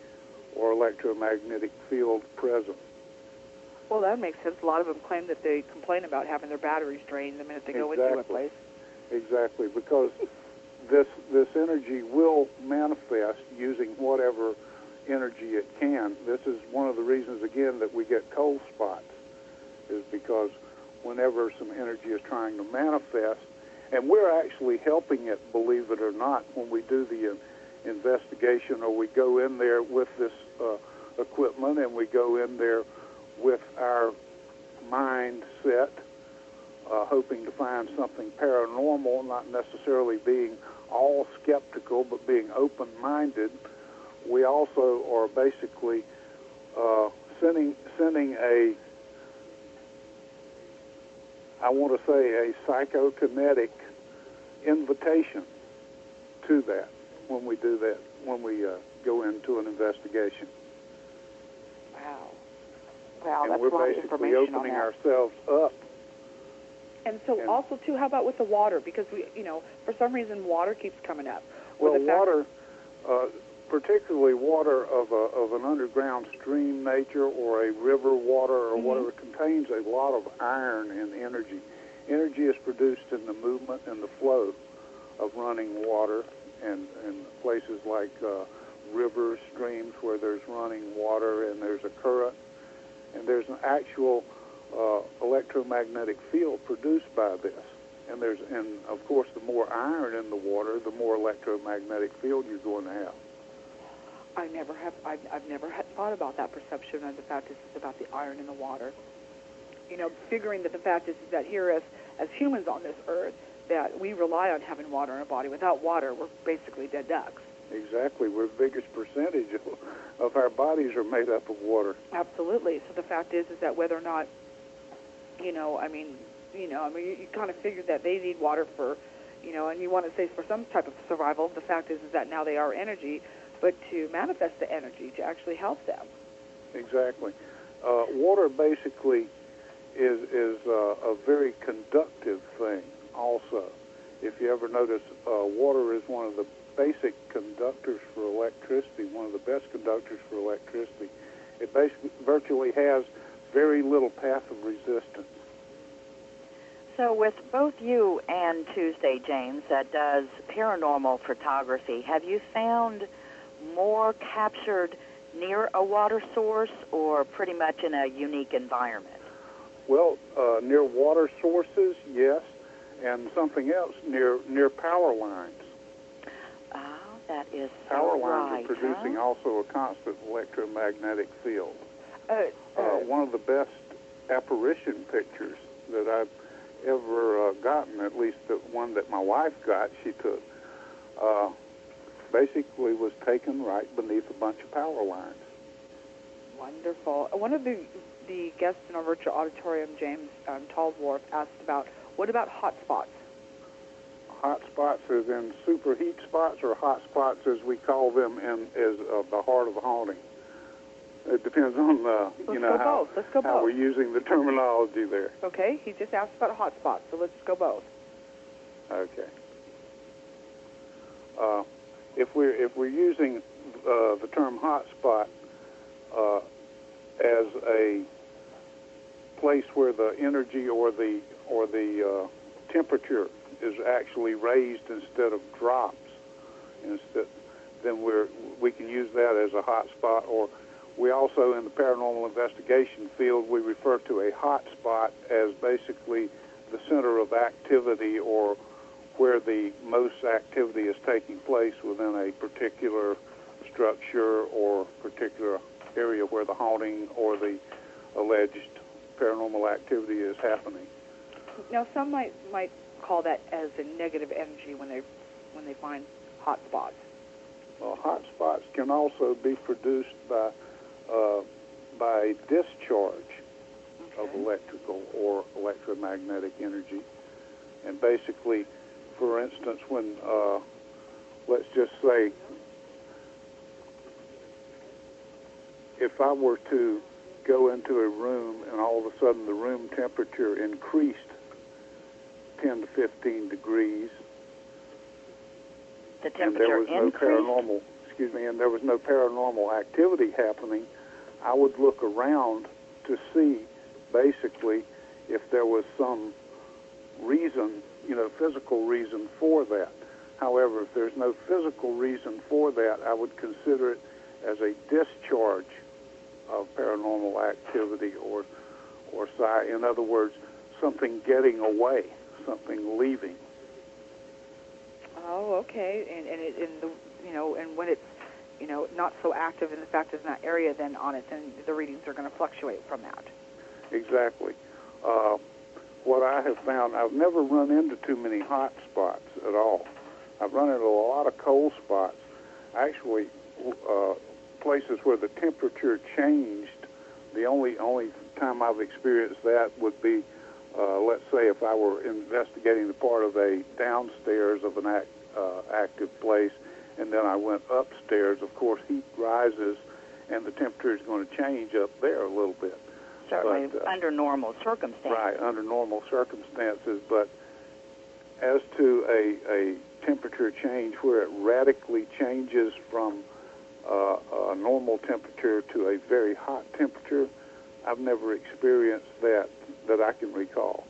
D: or electromagnetic field present.
A: Well, that makes sense. A lot of them claim that they complain about having their batteries drained the minute they go into a place.
D: Exactly, because this energy will manifest using whatever energy it can. This is one of the reasons, again, that we get cold spots, is because whenever some energy is trying to manifest, and we're actually helping it, believe it or not, when we do the investigation, or we go in there with this equipment and we go in there with our mind set, hoping to find something paranormal, not necessarily being all skeptical, but being open-minded. We also are basically sending a, I want to say, a psychokinetic invitation to that when we do that, when we go into an investigation.
A: Wow. Wow,
D: and
A: that's
D: we're
A: a lot of
D: basically
A: information on
D: opening
A: that.
D: ourselves up.
A: And so also, too, how about with the water? Because, for some reason, water keeps coming up.
D: Well, water, particularly water of an underground stream nature or a river water or whatever, contains a lot of iron and energy. Energy is produced in the movement and the flow of running water, and places like rivers, streams where there's running water and there's a current, and there's an actual electromagnetic field produced by this. And of course, the more iron in the water, the more electromagnetic field you're going to have.
A: I've never thought about that perception, and the fact is about the iron in the water. Figuring that the fact is that here as humans on this earth, that we rely on having water in our body. Without water, we're basically dead ducks.
D: Exactly. We're the biggest percentage of our bodies are made up of water.
A: Absolutely. So the fact is that whether or not, you kind of figure that they need water for, and you want to say for some type of survival. The fact is that now they are energy, but to manifest the energy, to actually help them.
D: Exactly. Water basically is a very conductive thing also. If you ever notice, water is one of the basic conductors for electricity, one of the best conductors for electricity. It basically virtually has very little path of resistance.
B: So with both you and Tuesday, James, that does paranormal photography, have you found more captured near a water source or pretty much in a unique environment?
D: Well, near water sources, yes, and something else, near power lines.
B: Oh, that is so
D: power
B: right,
D: lines are producing also a constant electromagnetic field. One of the best apparition pictures that I've ever gotten, at least the one that my wife got, she took, basically was taken right beneath a bunch of power lines.
A: Wonderful. One of the guests in our virtual auditorium, James Tallsworth, asked about, what about hot spots?
D: hot spots as in superheat spots, or hot spots as we call them in the heart of a haunting? It depends on how we're using the terminology there.
A: Okay, he just asked about hot spots, so let's go both.
D: Okay. If we're using the term hot spot as a place where the energy or the temperature is actually raised instead of drops, then we can use that as a hot spot. Or we also, in the paranormal investigation field, we refer to a hot spot as basically the center of activity, or where the most activity is taking place within a particular structure or particular area where the haunting or the alleged paranormal activity is happening.
A: Now, some might call that as a negative energy when they find hot spots.
D: Well, hot spots can also be produced by discharge of electrical or electromagnetic energy. And basically, for instance, when, let's just say, if I were to go into a room and all of a sudden the room temperature increased 10 to 15 degrees,
B: the temperature
D: and there was no paranormal activity happening, I would look around to see basically if there was some reason, physical reason for that. However, if there's no physical reason for that, I would consider it as a discharge of paranormal activity or in other words, something getting away, something leaving.
A: Oh, okay. And when it's not so active in the fact it's in that area, then the readings are going to fluctuate from that.
D: Exactly. What I have found, I've never run into too many hot spots at all. I've run into a lot of cold spots. Actually, places where the temperature changed, the only time I've experienced that would be, let's say, if I were investigating the part of a downstairs of an active place, and then I went upstairs. Of course, heat rises, and the temperature is going to change up there a little bit.
B: Certainly, under normal circumstances.
D: Right, under normal circumstances. But as to a temperature change where it radically changes from a normal temperature to a very hot temperature, I've never experienced that I can recall.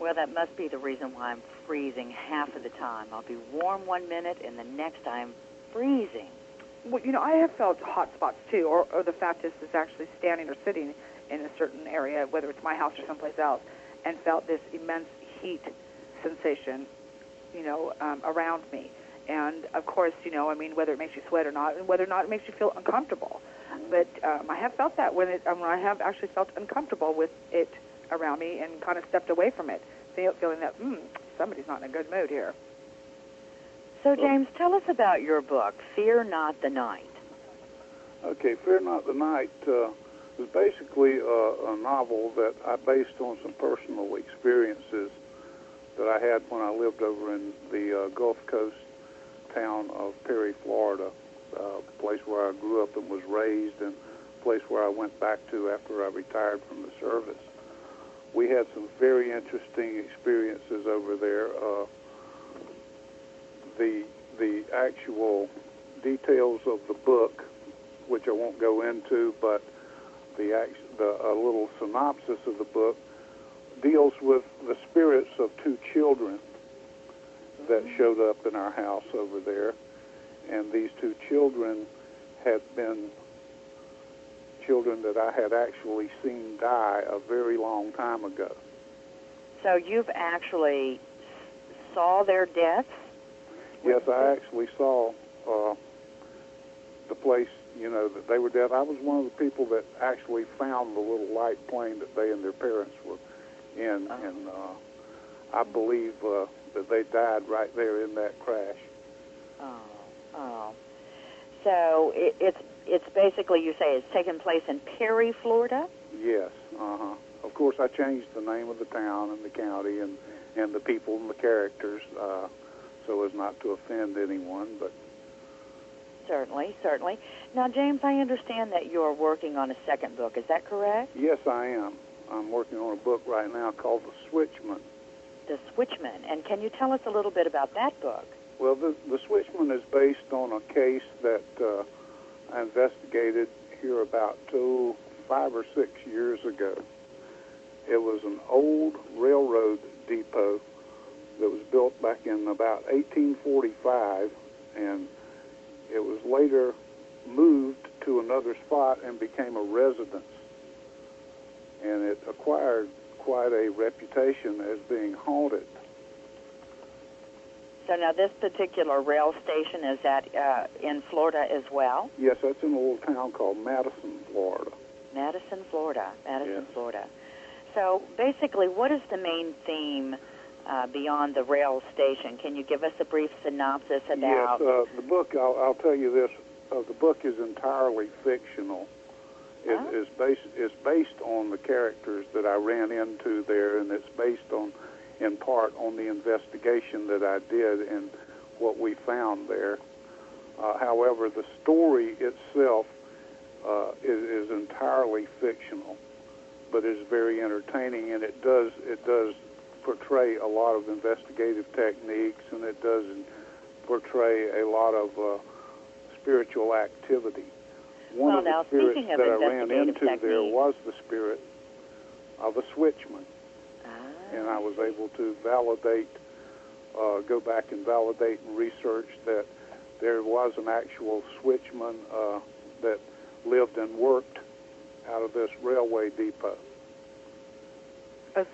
B: Well, that must be the reason why I'm freezing half of the time. I'll be warm 1 minute, and the next I'm freezing.
A: Well, I have felt hot spots too, or the fact is actually standing or sitting in a certain area, whether it's my house or someplace else, and felt this immense heat sensation, around me. And of course, whether it makes you sweat or not, and whether or not it makes you feel uncomfortable. But I have felt that when I have actually felt uncomfortable with it around me and kind of stepped away from it, feeling that somebody's not in a good mood here.
B: So, James, tell us about your book, Fear Not the Night.
D: Okay, Fear Not the Night is basically a novel that I based on some personal experiences that I had when I lived over in the Gulf Coast town of Perry, Florida, a place where I grew up and was raised, and a place where I went back to after I retired from the service. We had some very interesting experiences over there. The actual details of the book, which I won't go into, but a little synopsis of the book deals with the spirits of two children that showed up in our house over there. And these two children had been children that I had actually seen die a very long time ago.
B: So you've actually saw their deaths?
D: Yes, I actually saw the place, that they were dead. I was one of the people that actually found the little light plane that they and their parents were in, and I believe that they died right there in that crash.
B: Oh. So it's basically, you say, it's taken place in Perry, Florida?
D: Yes, Of course, I changed the name of the town and the county and and the people and the characters, so as not to offend anyone. But
B: certainly, certainly. Now, James, I understand that you're working on a second book. Is that correct?
D: yes, I am. I'm working on a book right now called The Switchman.
B: The Switchman. And can you tell us a little bit about that book?
D: Well, the Switchman is based on a case that I investigated here about 5 or 6 years ago. It was an old railroad depot that was built back in about 1845, and it was later moved to another spot and became a residence. And it acquired quite a reputation as being haunted.
B: So now this particular rail station, is that in Florida as well?
D: Yes, that's in a little town called Madison, Florida.
B: Madison, Florida. Madison,
D: Yes.
B: Florida. So basically, what is the main theme beyond the rail station? Can you give us a brief synopsis about...
D: Yes, the book, I'll tell you this, the book is entirely fictional. It's based on the characters that I ran into there, and it's based on, in part, on the investigation that I did and what we found there. However, the story itself is entirely fictional, but is very entertaining, and it does portray a lot of investigative techniques, and it does portray a lot of spiritual activity. One of the spirits that I ran into there was the spirit of a switchman, and I was able to validate, go back and validate and research that there was an actual switchman that lived and worked out of this railway depot.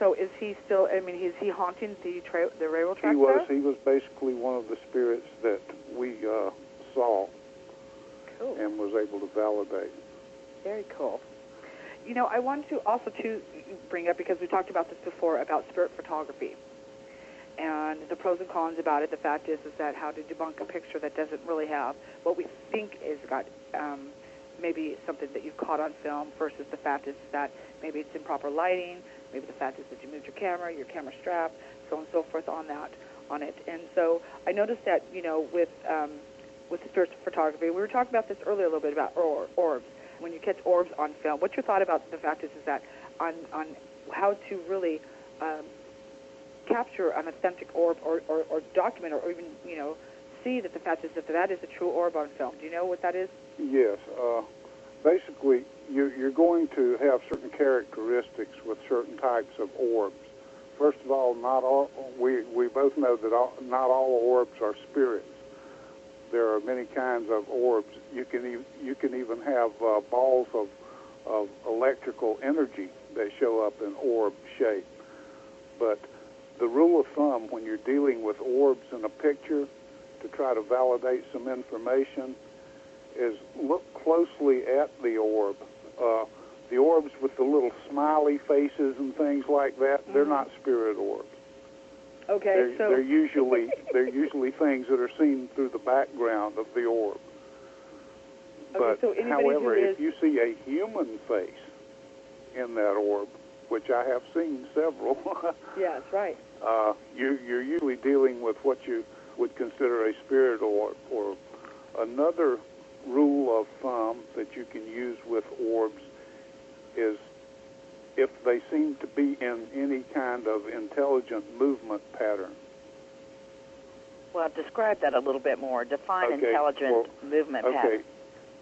A: So is he still, is he haunting the railroad track there?
D: He was basically one of the spirits that we saw.
A: Cool.
D: And was able to validate.
A: Very cool. You know, I wanted to also bring up, because we talked about this before, about spirit photography and the pros and cons about it. The fact is that how to debunk a picture that doesn't really have what we think is got maybe something that you've caught on film, versus the fact is that maybe it's improper lighting, maybe the fact is that you moved your camera strap, so on and so forth on it. And so I noticed that, you know, with the spirit photography, we were talking about this earlier a little bit about orbs. When you catch orbs on film, what's your thought about the fact is that on how to really capture an authentic orb or document or even, you know, see that the fact is that is a true orb on film? Do you know what that is?
D: Yes. Basically, you're going to have certain characteristics with certain types of orbs. First of all, we both know that not all orbs are spirits. There are many kinds of orbs. You can even have balls of electrical energy that show up in orb shape. But the rule of thumb when you're dealing with orbs in a picture to try to validate some information is look closely at the orb. The orbs with the little smiley faces and things like that, they're not spirit orbs.
A: Okay,
D: they're usually things that are seen through the background of the orb. But however, if you see a human face in that orb, which I have seen several,
A: yeah, that's right.
D: You're usually dealing with what you would consider a spirit orb. Or another rule of thumb that you can use with orbs is if they seem to be in any kind of intelligent movement pattern.
B: Well, describe that a little bit more. Define intelligent movement pattern.
D: Okay.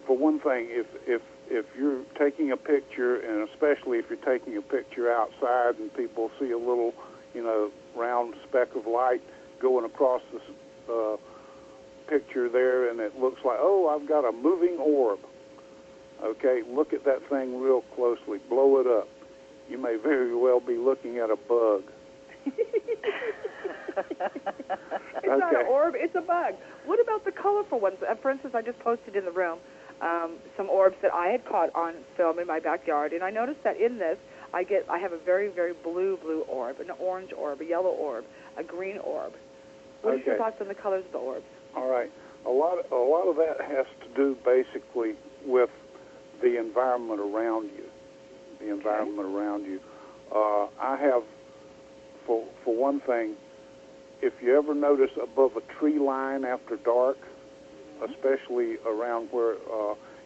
D: For one thing, if you're taking a picture, and especially if you're taking a picture outside and people see a little, round speck of light going across the picture there, and it looks like, oh, I've got a moving orb. Okay, look at that thing real closely. Blow it up. You may very well be looking at a bug.
A: It's not an orb, it's a bug. What about the colorful ones? For instance, I just posted in the room some orbs that I had caught on film in my backyard, and I noticed that in this, I have a very, very blue orb, an orange orb, a yellow orb, a green orb. What are your thoughts on the colors of the orbs?
D: All right. A lot of that has to do basically with the environment around you. I have, for one thing, if you ever notice above a tree line after dark, especially around where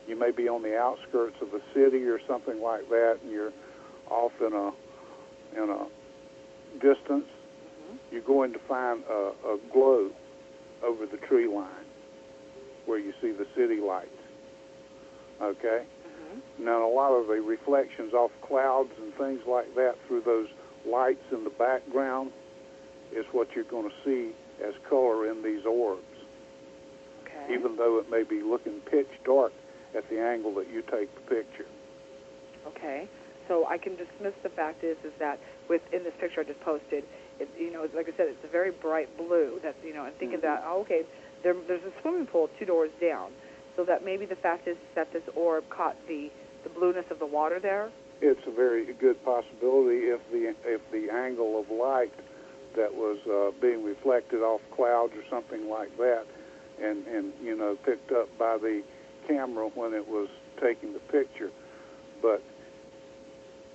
D: you may be on the outskirts of the city or something like that, and you're off in a distance, you're going to find a glow over the tree line where you see the city lights. Okay? Now, a lot of the reflections off clouds and things like that through those lights in the background is what you're going to see as color in these orbs, even though it may be looking pitch dark at the angle that you take the picture.
A: Okay, so I can dismiss the fact is that within this picture I just posted, it, like I said, it's a very bright blue. That and thinking that there's a swimming pool 2 doors down, so that maybe the fact is that this orb caught the blueness of the water there.
D: It's a very good possibility if the angle of light that was being reflected off clouds or something like that, and picked up by the camera when it was taking the picture. But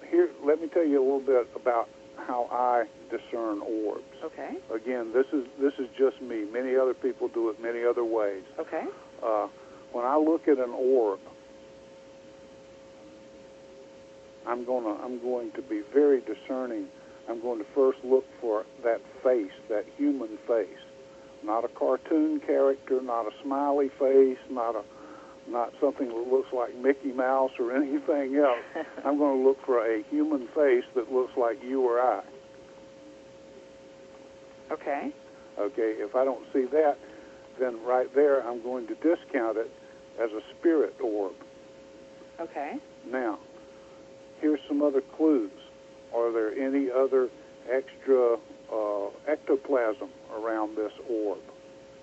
D: here, let me tell you a little bit about how I discern orbs.
A: Okay.
D: Again, this is just me. Many other people do it many other ways.
A: Okay.
D: When I look at an orb, I'm going to be very discerning. I'm going to first look for that face, that human face, not a cartoon character, not a smiley face, not something that looks like Mickey Mouse or anything else. I'm going to look for a human face that looks like you or I.
A: Okay.
D: Okay, if I don't see that, then right there I'm going to discount it as a spirit orb.
A: Okay.
D: Now, here's some other clues. Are there any other extra ectoplasm around this orb?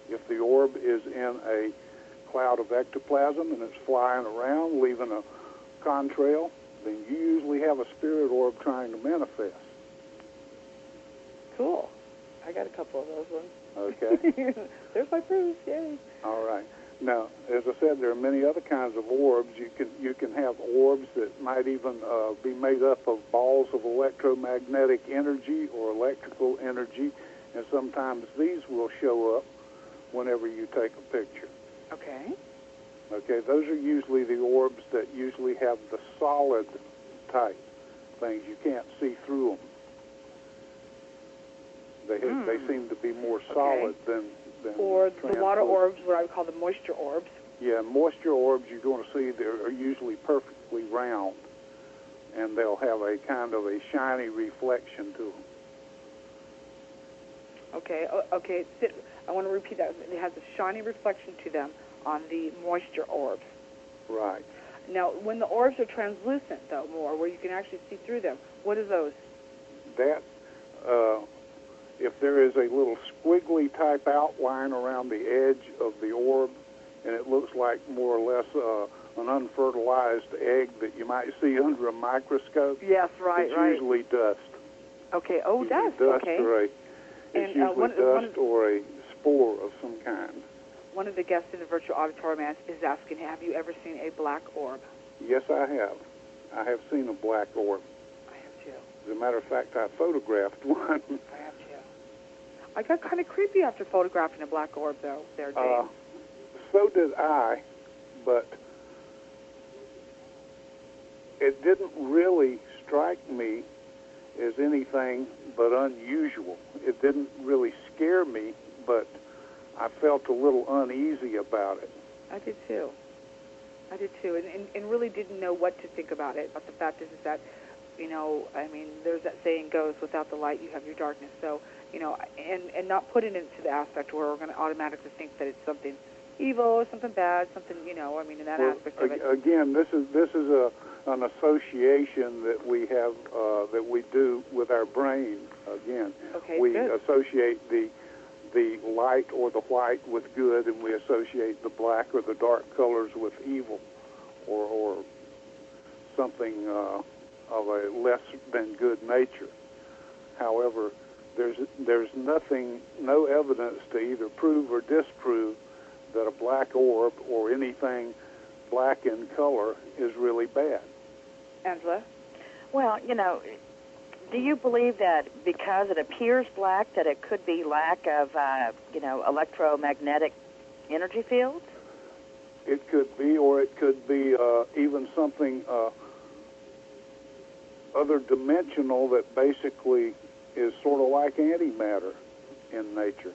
D: If the orb is in a cloud of ectoplasm and it's flying around, leaving a contrail, then you usually have a spirit orb trying to manifest.
A: Cool. I got a couple of those ones.
D: Okay.
A: There's my proof. Yay.
D: All right. Now, as I said, there are many other kinds of orbs. You can have orbs that might even be made up of balls of electromagnetic energy or electrical energy, and sometimes these will show up whenever you take a picture.
A: Okay.
D: Okay, those are usually the orbs that usually have the solid type things. You can't see through them. They seem to be more solid than
A: or the water orbs, what I would call the moisture orbs.
D: Yeah, moisture orbs you're going to see are usually perfectly round, and they'll have a kind of a shiny reflection to them.
A: Okay. I want to repeat that. It has a shiny reflection to them on the moisture orbs.
D: Right.
A: Now, when the orbs are translucent, though, more, where you can actually see through them, what are those?
D: That, if there is a little squiggly type outline around the edge of the orb, and it looks like more or less an unfertilized egg that you might see under a microscope.
A: Yes, right,
D: it's usually dust.
A: Okay, dust,
D: okay. Or it's usually dust or a spore of some kind.
A: One of the guests in the virtual auditorium is asking, have you ever seen a black orb?
D: Yes, I have. I have seen a black orb.
A: I have too.
D: As a matter of fact, I photographed one.
A: I have too. I got kind of creepy after photographing a black orb, though, there, James.
D: So did I, but it didn't really strike me as anything but unusual. It didn't really scare me, but I felt a little uneasy about it.
A: I did too, and really didn't know what to think about it. But the fact is that, there's that saying goes, without the light, you have your darkness. So, and not putting it into the aspect where we're going to automatically think that it's something evil or something bad, something, in that aspect of it.
D: Again, this is an association that we have, that we do with our brain. Again, we associate the light or the white with good, and we associate the black or the dark colors with evil, or something of a less than good nature. However, there's no evidence to either prove or disprove that a black orb or anything black in color is really bad.
A: Angela?
B: Well, Do you believe that because it appears black that it could be lack of, electromagnetic energy fields?
D: It could be, or it could be even something other dimensional that basically is sort of like antimatter in nature.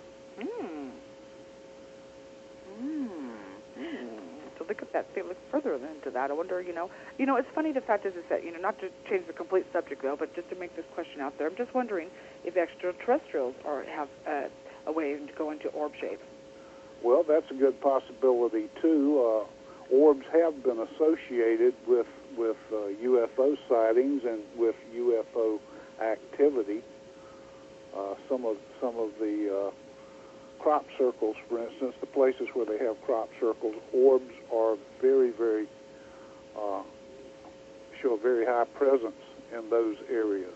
A: To look at that, look further into that. I wonder, it's funny. The fact is that, not to change the complete subject though, but just to make this question out there, I'm just wondering if extraterrestrials have a way to go into orb shape.
D: Well, that's a good possibility too. Orbs have been associated with UFO sightings and with UFO activity. Some of the crop circles, for instance, the places where they have crop circles, orbs are very, very show a very high presence in those areas.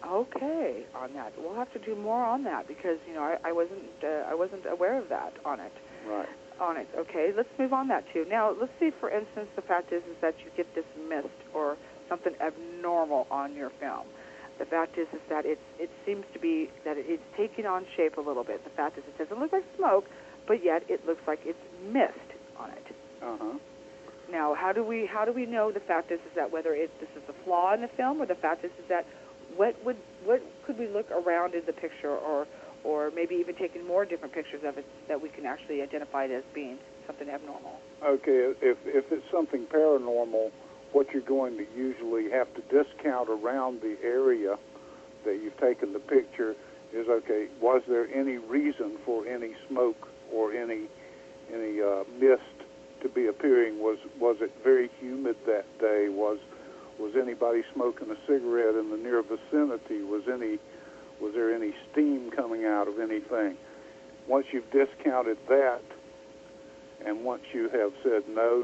A: Okay, on that, we'll have to do more on that because I wasn't aware of that on it.
D: Right.
A: On it. Okay, let's move on that too. Now, let's see. For instance, the fact is that you get this mist or something abnormal on your film. The fact is that it seems to be that it's taking on shape a little bit. The fact is it doesn't look like smoke, but yet it looks like it's mist on it. Now, how do we know? The fact is that whether this is a flaw in the film, or the fact is that what could we look around in the picture, or maybe even taking more different pictures of it that we can actually identify it as being something abnormal?
D: Okay, if it's something paranormal, what you're going to usually have to discount around the area that you've taken the picture is, okay, was there any reason for any smoke or any mist to be appearing? Was it very humid that day? Was anybody smoking a cigarette in the near vicinity? Was there any steam coming out of anything? Once you've discounted that, and once you have said no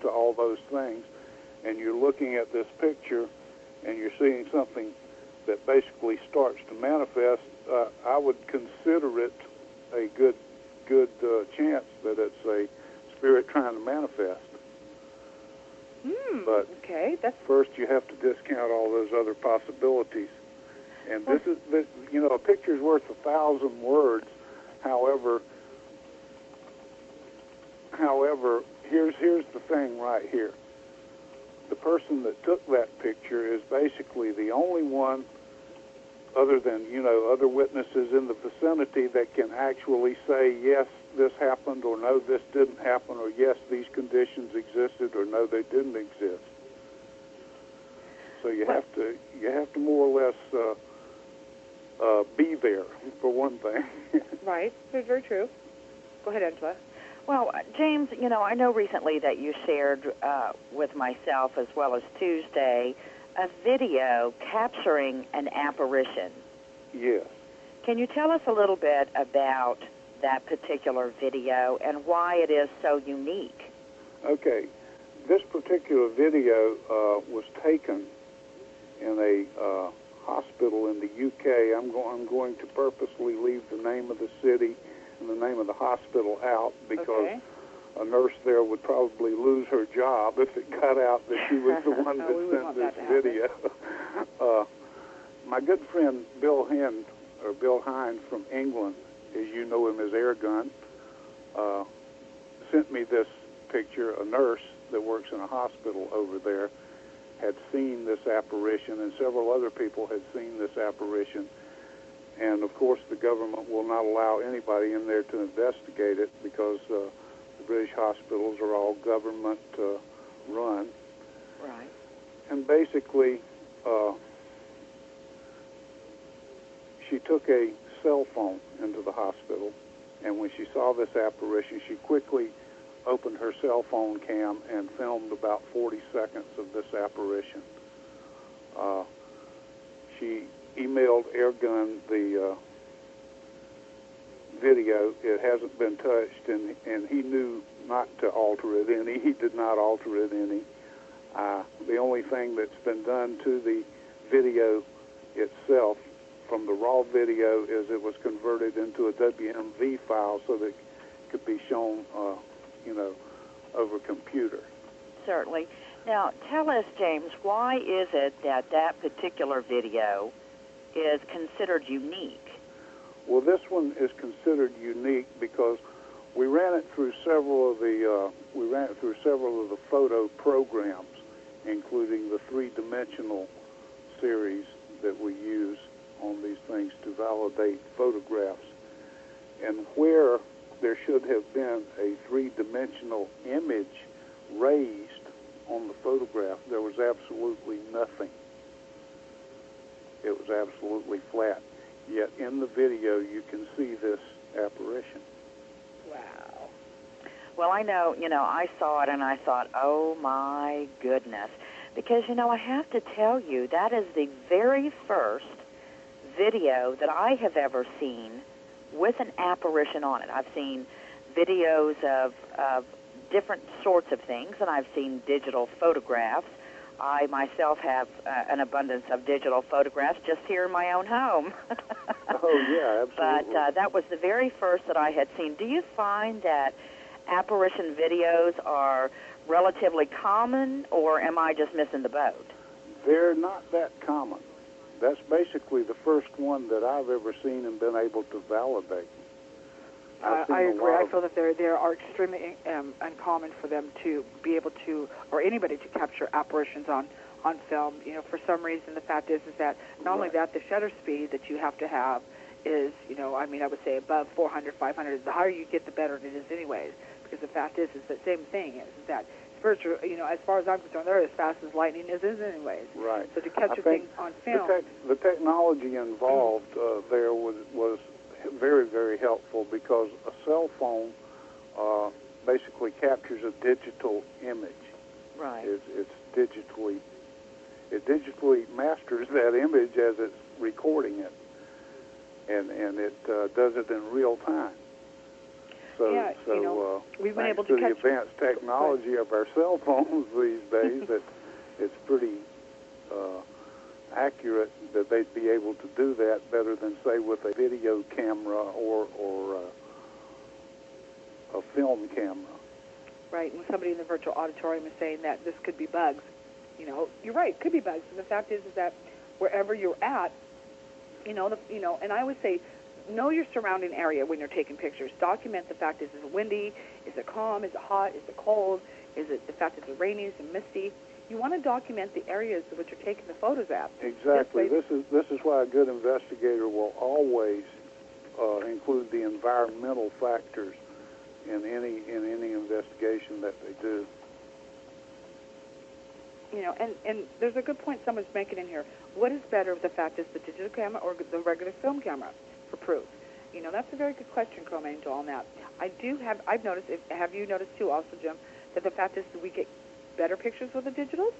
D: to all those things, and you're looking at this picture and you're seeing something that basically starts to manifest, I would consider it a good chance that it's a spirit trying to manifest. But
A: okay,
D: first you have to discount all those other possibilities. And this is, a picture's worth 1,000 words. However, here's the thing right here. The person that took that picture is basically the only one, other than, other witnesses in the vicinity, that can actually say, yes, this happened, or no, this didn't happen, or yes, these conditions existed, or no, they didn't exist. So you have to more or less be there, for one thing.
A: Right. Very, very true. Go ahead, Angela.
B: Well, James, I know recently that you shared with myself as well as Tuesday a video capturing an apparition.
D: Yes.
B: Can you tell us a little bit about that particular video and why it is so unique?
D: Okay. This particular video was taken in a hospital in the UK. I'm going to purposely leave the name of the city and the name of the hospital out because a nurse there would probably lose her job if it got out that she was the one that sent this video. My good friend Bill Hines from England, as you know him as Airgun, sent me this picture. A nurse that works in a hospital over there had seen this apparition, and several other people had seen this apparition. And, of course, the government will not allow anybody in there to investigate it because the British hospitals are all government-run.
B: Right.
D: And basically, she took a cell phone into the hospital, and when she saw this apparition, she quickly opened her cell phone cam and filmed about 40 seconds of this apparition. She emailed Airgun the video. It hasn't been touched, and he knew not to alter it any. He did not alter it any. The only thing that's been done to the video itself from the raw video is it was converted into a WMV file so that it could be shown, over computer.
B: Certainly. Now, tell us, James, why is it that that particular video is considered unique?
D: Well, this one is considered unique because we ran it through several of the photo programs, including the three-dimensional series that we use on these things to validate photographs. And where there should have been a three-dimensional image raised on the photograph, there was absolutely nothing. It was absolutely flat. Yet in the video, you can see this apparition.
B: Wow. Well, I know, I saw it and I thought, oh my goodness. Because, I have to tell you, that is the very first video that I have ever seen with an apparition on it. I've seen videos of different sorts of things, and I've seen digital photographs. I myself have an abundance of digital photographs just here in my own home.
D: Oh, yeah, absolutely.
B: But that was the very first that I had seen. Do you find that apparition videos are relatively common, or am I just missing the boat?
D: They're not that common. That's basically the first one that I've ever seen and been able to validate.
A: I agree. I feel that they are extremely uncommon for them to be able to, or anybody to capture apparitions on film. For some reason, the fact is that not only that, the shutter speed that you have to have is, I would say above 400, 500. The higher you get, the better it is anyways. Because the fact is the same thing is that spiritual, as far as I'm concerned, they're as fast as lightning is anyways.
D: Right.
A: So to capture things on film.
D: The technology involved there was very, very helpful because a cell phone basically captures a digital image.
B: Right.
D: It digitally masters that image as it's recording it, and it does it in real time. So,
A: we've been able
D: to
A: to
D: the advanced technology of our cell phones these days, that it's pretty accurate that they'd be able to do that better than, say, with a video camera or a film camera.
A: Right, and somebody in the virtual auditorium is saying that this could be bugs. You're right, it could be bugs. And the fact is that wherever you're at, and I always say, know your surrounding area when you're taking pictures. Document the fact, is it windy? Is it calm? Is it hot? Is it cold? Is it the fact that it's rainy? Is it misty? You want to document the areas which you're taking the photos at.
D: Exactly. This is why a good investigator will always include the environmental factors in any investigation that they do.
A: And there's a good point someone's making in here. What is better, the fact is the digital camera or the regular film camera for proof? That's a very good question, Chrome Angel, on that. I've noticed, have you noticed too also, Jim, that the fact is that we get better pictures with the digitals?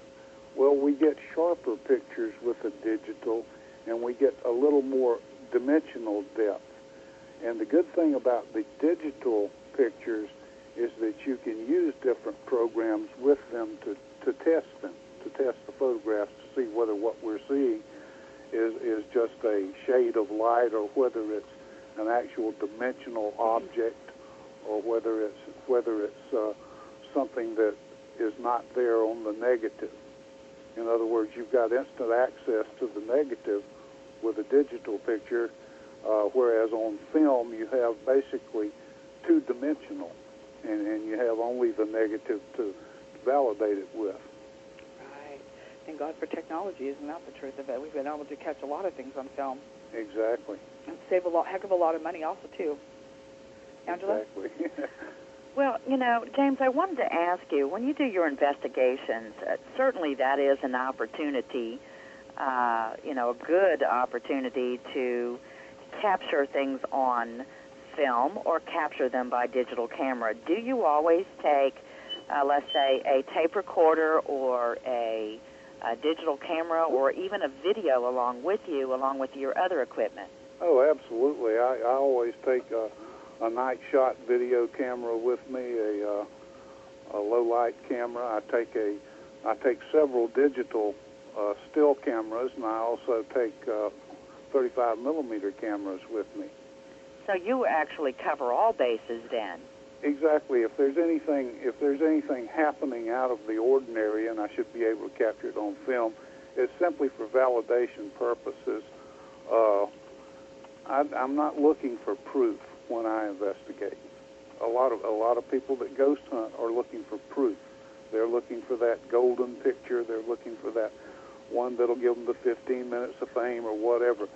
D: Well, we get sharper pictures with the digital, and we get a little more dimensional depth. And the good thing about the digital pictures is that you can use different programs with them to test them, to test the photographs to see whether what we're seeing is just a shade of light or whether it's an actual dimensional object or whether it's something that is not there on the negative. In other words, you've got instant access to the negative with a digital picture, whereas on film you have basically two-dimensional, and you have only the negative to validate it with.
A: Right. Thank God for technology, isn't that the truth of it? We've been able to catch a lot of things on film.
D: Exactly.
A: And save heck of a lot of money also, too. Angela?
D: Exactly.
B: Well, James, I wanted to ask you, when you do your investigations, certainly that is an opportunity, a good opportunity to capture things on film or capture them by digital camera. Do you always take, let's say, a tape recorder or a digital camera or even a video along with you, along with your other equipment?
D: Oh, absolutely. I always take a night shot video camera with me, a low light camera. I take several digital still cameras, and I also take 35 millimeter cameras with me.
B: So you actually cover all bases then?
D: exactly. If there's anything happening out of the ordinary, and I should be able to capture it on film, it's simply for validation purposes. I'm not looking for proof when I investigate. A lot of people that ghost hunt are looking for proof. They're looking for that golden picture. They're looking for that one that'll give them the 15 minutes of fame or whatever.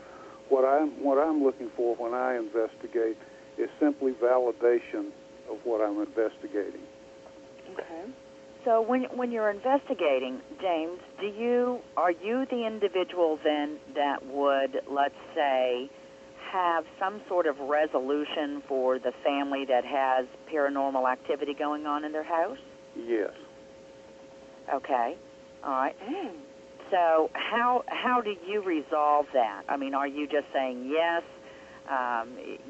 D: What I'm looking for when I investigate is simply validation of what I'm investigating.
A: Okay.
B: So when you're investigating, James, are you the individual then that would, let's say, have some sort of resolution for the family that has paranormal activity going on in their house?
D: Yes.
B: Okay. All right. So how do you resolve that? I mean, are you just saying yes,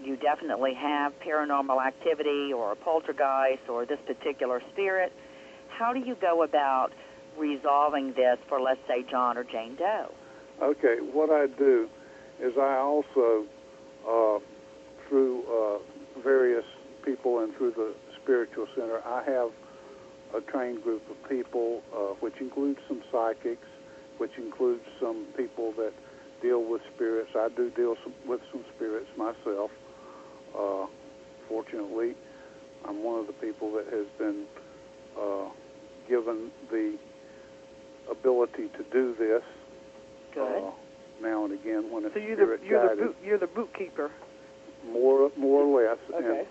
B: you definitely have paranormal activity or a poltergeist or this particular spirit? How do you go about resolving this for, let's say, John or Jane Doe?
D: Okay, what I do is I also, through various people and through the spiritual center, I have a trained group of people, which includes some psychics, which includes some people that deal with spirits. I do deal with some spirits myself. Fortunately, I'm one of the people that has been given the ability to do this.
B: Good.
D: Now and again, when it's
A: So you're the boot keeper.
D: More or less.
A: Okay.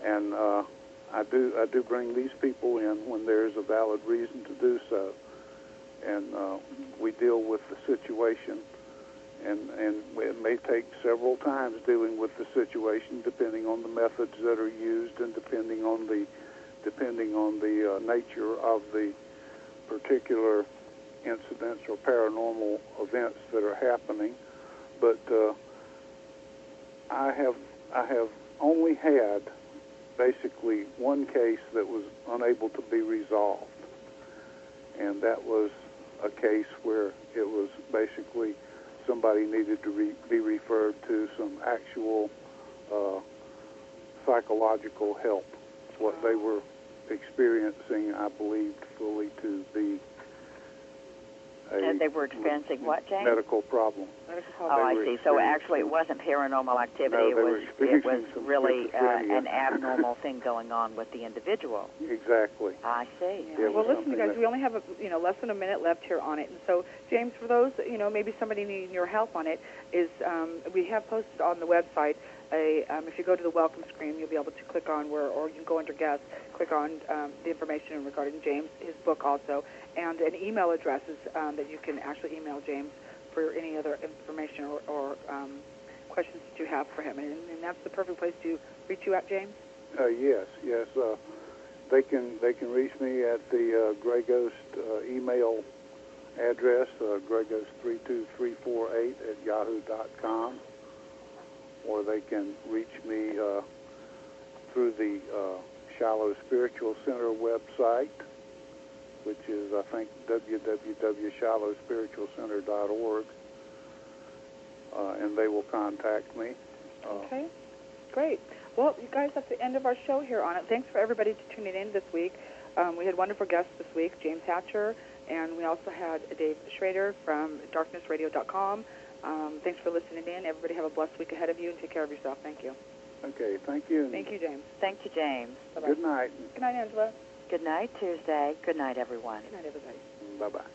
D: And I do bring these people in when there's a valid reason to do so, and we deal with the situation, and it may take several times dealing with the situation, depending on the methods that are used and depending on the nature of the particular incidents or paranormal events that are happening. But I have only had basically one case that was unable to be resolved, and that was a case where it was basically somebody needed to be referred to some actual psychological help. What they were experiencing, I believed fully to be
B: And they were experiencing what, James?
D: medical problem.
B: Oh, I see. So actually it wasn't paranormal activity.
D: No,
B: it was
D: some
B: really
D: schizophrenia.
B: an abnormal thing going on with the individual.
D: Exactly.
B: I see.
A: Yeah. Well, listen,
D: something
A: guys,
D: that-
A: we only have less than a minute left here on it, and so James, for those maybe somebody needing your help on it, is we have posted on the website. If you go to the welcome screen, you'll be able to click on or you can go under guests, click on the information regarding James, his book also, and an email addresses that you can actually email James for any other information or questions that you have for him. And that's the perfect place to reach you at, James?
D: Yes. They can reach me at the Grey Ghost email address, greyghost32348 at yahoo.com. Or they can reach me through the Shiloh Spiritual Center website, which is, I think, www.shilohspiritualcenter.org, and they will contact me.
A: Okay, great. Well, you guys, that's the end of our show here on it. Thanks for everybody to tuning in this week. We had wonderful guests this week, James Hatcher, and we also had Dave Srider from darknessradio.com. Thanks for listening in. Everybody have a blessed week ahead of you, and take care of yourself. Thank you.
D: Okay, thank you.
A: Thank you, James.
B: Thank you, James.
A: Bye-bye.
D: Good night.
A: Good night, Angela.
B: Good night, Tuesday. Good night, everyone.
A: Good night, everybody.
D: Bye-bye.